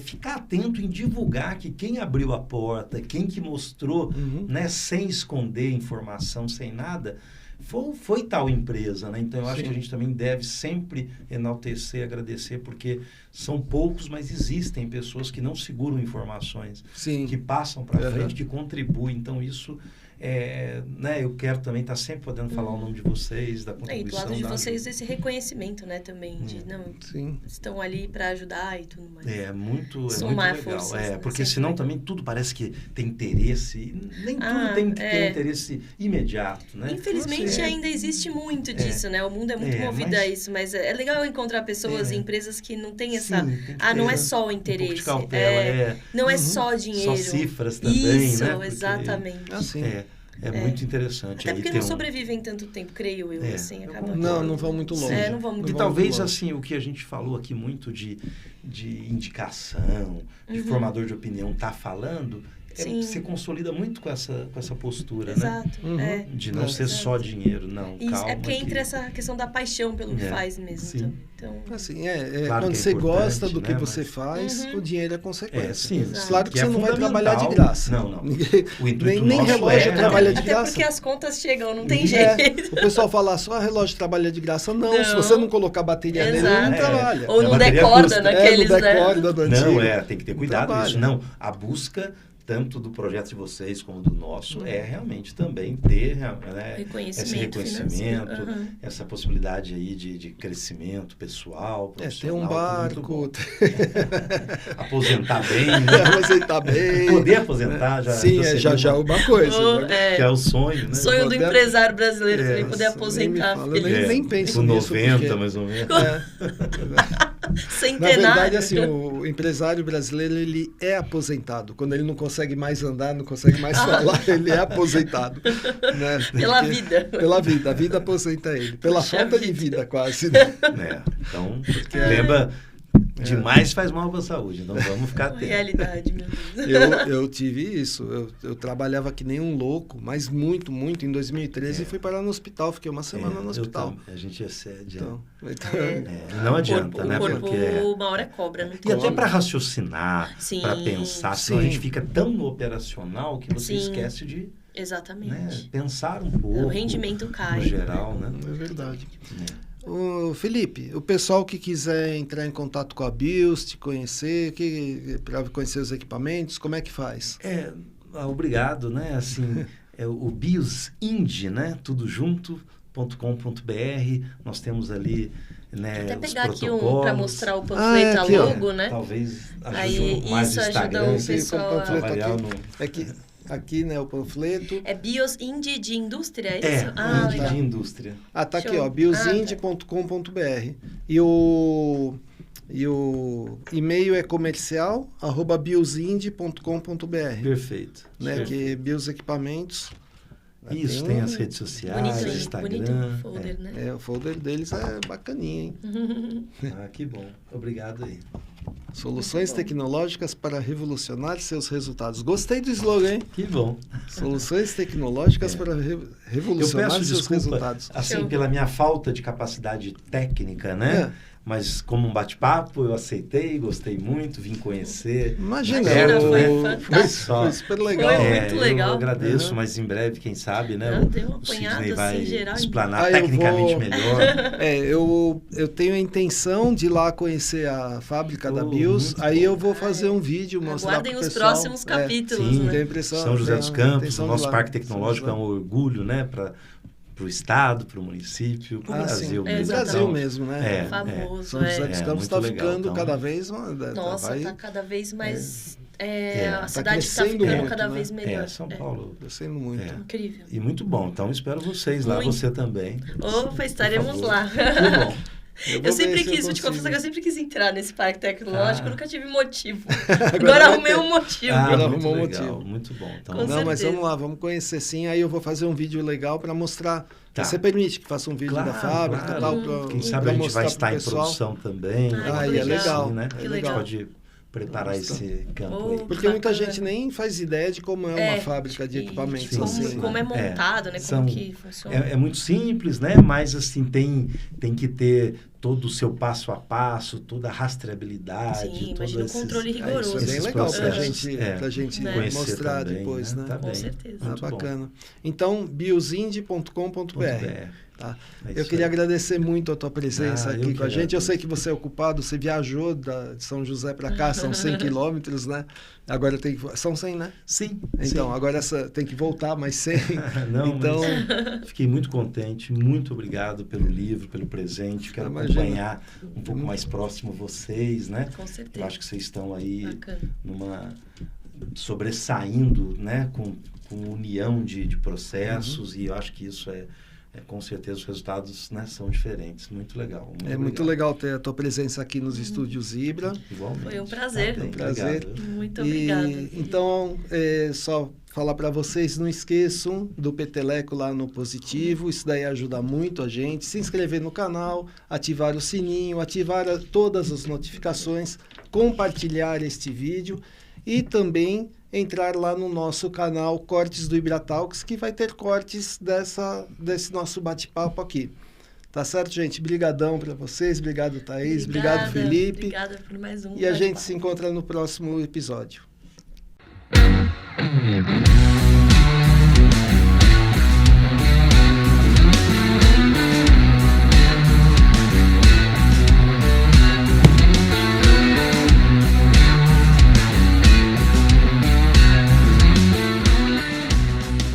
ficar atento em divulgar que quem abriu a porta, quem que mostrou, né, sem esconder informação, sem nada, foi tal empresa, né? Então eu acho que a gente também deve sempre enaltecer, agradecer, porque são poucos, mas existem pessoas que não seguram informações, que passam para frente, que contribuem. Então isso né, eu quero também estar sempre podendo falar o nome de vocês, da contribuição. E do lado de vocês esse reconhecimento, né, também, estão ali para ajudar e tudo mais. Muito Somar legal. Forças, porque senão também tudo parece que tem interesse, nem tudo tem que ter interesse imediato, né? Infelizmente ainda existe muito disso, né? O mundo é muito movido a isso, mas é legal encontrar pessoas e empresas que não têm essa... não é só o interesse. Um pouco de cautela, não é só dinheiro. Só cifras também, isso, né? Exatamente. É muito interessante. Até porque não sobrevivem tanto tempo, creio eu, assim, acaba... Não vão muito longe. Não vão muito longe. E talvez, assim, o que a gente falou aqui muito de indicação, de formador de opinião tá falando... se consolida muito com essa postura, né? De não ser só dinheiro, não. Isso, calma. É porque entra essa questão da paixão pelo que faz mesmo. Então... Assim, claro quando você gosta do que você faz, o dinheiro é consequência. Claro que você não vai trabalhar de graça. Não. Nem relógio trabalha de graça. Até porque as contas chegam, não tem jeito. O pessoal fala, só relógio trabalha de graça. Não, se você não colocar bateria nele, não trabalha. Ou não decorda naqueles, né? Tem que ter cuidado com isso. Não, a busca... tanto do projeto de vocês como do nosso, realmente também ter esse reconhecimento, essa possibilidade aí de crescimento pessoal, profissional. Ter um barco. Aposentar bem, né? Aposentar bem. Poder aposentar já. Sim, já é uma coisa. Que é o sonho, né? Sonho do empresário brasileiro também, poder aposentar. Nem penso com nisso. 90, mais ou menos. Centenário. Na verdade, assim, o empresário brasileiro, ele é aposentado. Quando ele não consegue mais andar, não consegue mais falar, ele é aposentado. Né? Pela vida. Pela vida. A vida aposenta ele. Pela falta de vida, quase. Né? Então, lembra... Demais faz mal para a saúde, então vamos ficar atentos. Realidade, meu Deus. Eu tive isso, eu trabalhava que nem um louco, mas muito, muito. Em 2013 e fui parar no hospital, fiquei uma semana no hospital. A gente excede. Não adianta, né? O corpo uma hora é cobra. Não e até para raciocinar, para pensar, senão a gente fica tão no operacional que você esquece de... Exatamente. Né, pensar um pouco. O rendimento cai. No geral, né? É verdade. Felipe, o pessoal que quiser entrar em contato com a BIOS, te conhecer, para conhecer os equipamentos, como é que faz? Obrigado, né? Assim, o BIOS Indy, né? Tudo junto.com.br. Nós temos ali, né, até os pegar aqui protocolos. para mostrar o panfleto, aqui, logo, né? Talvez ajude mais o Instagram. Isso ajuda o pessoal Aqui, né, o panfleto. É BIOS Indy de indústria, é isso? Indy de indústria. Tá aqui, ó, biosindy.com.br. E o e-mail é comercial@biosindy.com.br. Perfeito. Né, que é Bios Equipamentos. Isso, tem as redes sociais, bonito, Instagram. Bonito o folder, né? O folder deles é bacaninha, hein? Que bom. Obrigado aí. Soluções tecnológicas para revolucionar seus resultados. Gostei do slogan, hein? Que bom. Soluções tecnológicas para revolucionar seus resultados. Assim, pela minha falta de capacidade técnica, né? Mas como um bate-papo, eu aceitei, gostei muito, vim conhecer. Imagina, foi super legal. Foi muito legal. Eu agradeço, mas em breve, quem sabe, né? O Sidney vai explanar tecnicamente melhor. Eu tenho a intenção de ir lá conhecer a fábrica da BIOS, aí eu vou fazer um vídeo, mostrar para o pessoal. Aguardem os próximos capítulos. Sim, né? São José dos Campos, o nosso parque tecnológico é um orgulho, né? Para o estado, para o município, para o Brasil mesmo. Brasil mesmo, né? Famoso. São José dos Campos está ficando cada vez... Nossa, está cada vez mais... a cidade está ficando muito, cada vez melhor. São Paulo crescendo muito. Incrível. E muito bom. Então, espero vocês lá, você também. Opa, estaremos lá. Muito bom. Eu sempre quis, te confesso que eu sempre quis entrar nesse parque tecnológico, nunca tive motivo. Agora arrumei um motivo. Agora arrumou um motivo. Muito bom. Então, mas vamos lá, vamos conhecer sim. Aí eu vou fazer um vídeo legal para mostrar. Você permite que faça um vídeo da fábrica e tal? Quem sabe a gente vai estar em produção também. É legal. Né? Que legal. Pode preparar esse campo aí. Porque muita gente nem faz ideia de como é uma fábrica de equipamentos. Como é montado, né? Como que funciona. É muito simples, né? Mas assim, tem que ter todo o seu passo a passo, toda a rastreabilidade. Sim, imagina o controle rigoroso. Isso é bem legal para a gente mostrar também, depois, né? Com certeza. Bacana. Então, biosindy.com.br. Tá? Eu queria agradecer muito a tua presença aqui com a gente. Eu sei que você é ocupado, você viajou de São José para cá, são 100 quilômetros, né? Agora são 100, né? Sim. Então, agora tem que voltar mais 100. Fiquei muito contente, muito obrigado pelo livro, pelo presente. Quero acompanhar um pouco mais próximo vocês, né? Com certeza. Eu acho que vocês estão aí sobressaindo, né? Com união de processos e eu acho que isso com certeza os resultados, né, são diferentes. Muito legal. Muito legal ter a tua presença aqui nos estúdios Ibra. Igualmente. Foi um prazer. Muito obrigada. Então, só falar para vocês, não esqueçam do peteleco lá no Positivo, isso daí ajuda muito a gente. Se inscrever no canal, ativar o sininho, ativar todas as notificações, compartilhar este vídeo e também entrar lá no nosso canal Cortes do Ibratalks, que vai ter cortes desse nosso bate-papo aqui. Tá certo, gente? Brigadão para vocês. Obrigado, Thaís. Obrigado, Felipe. Obrigada por mais um. E a gente se encontra no próximo episódio.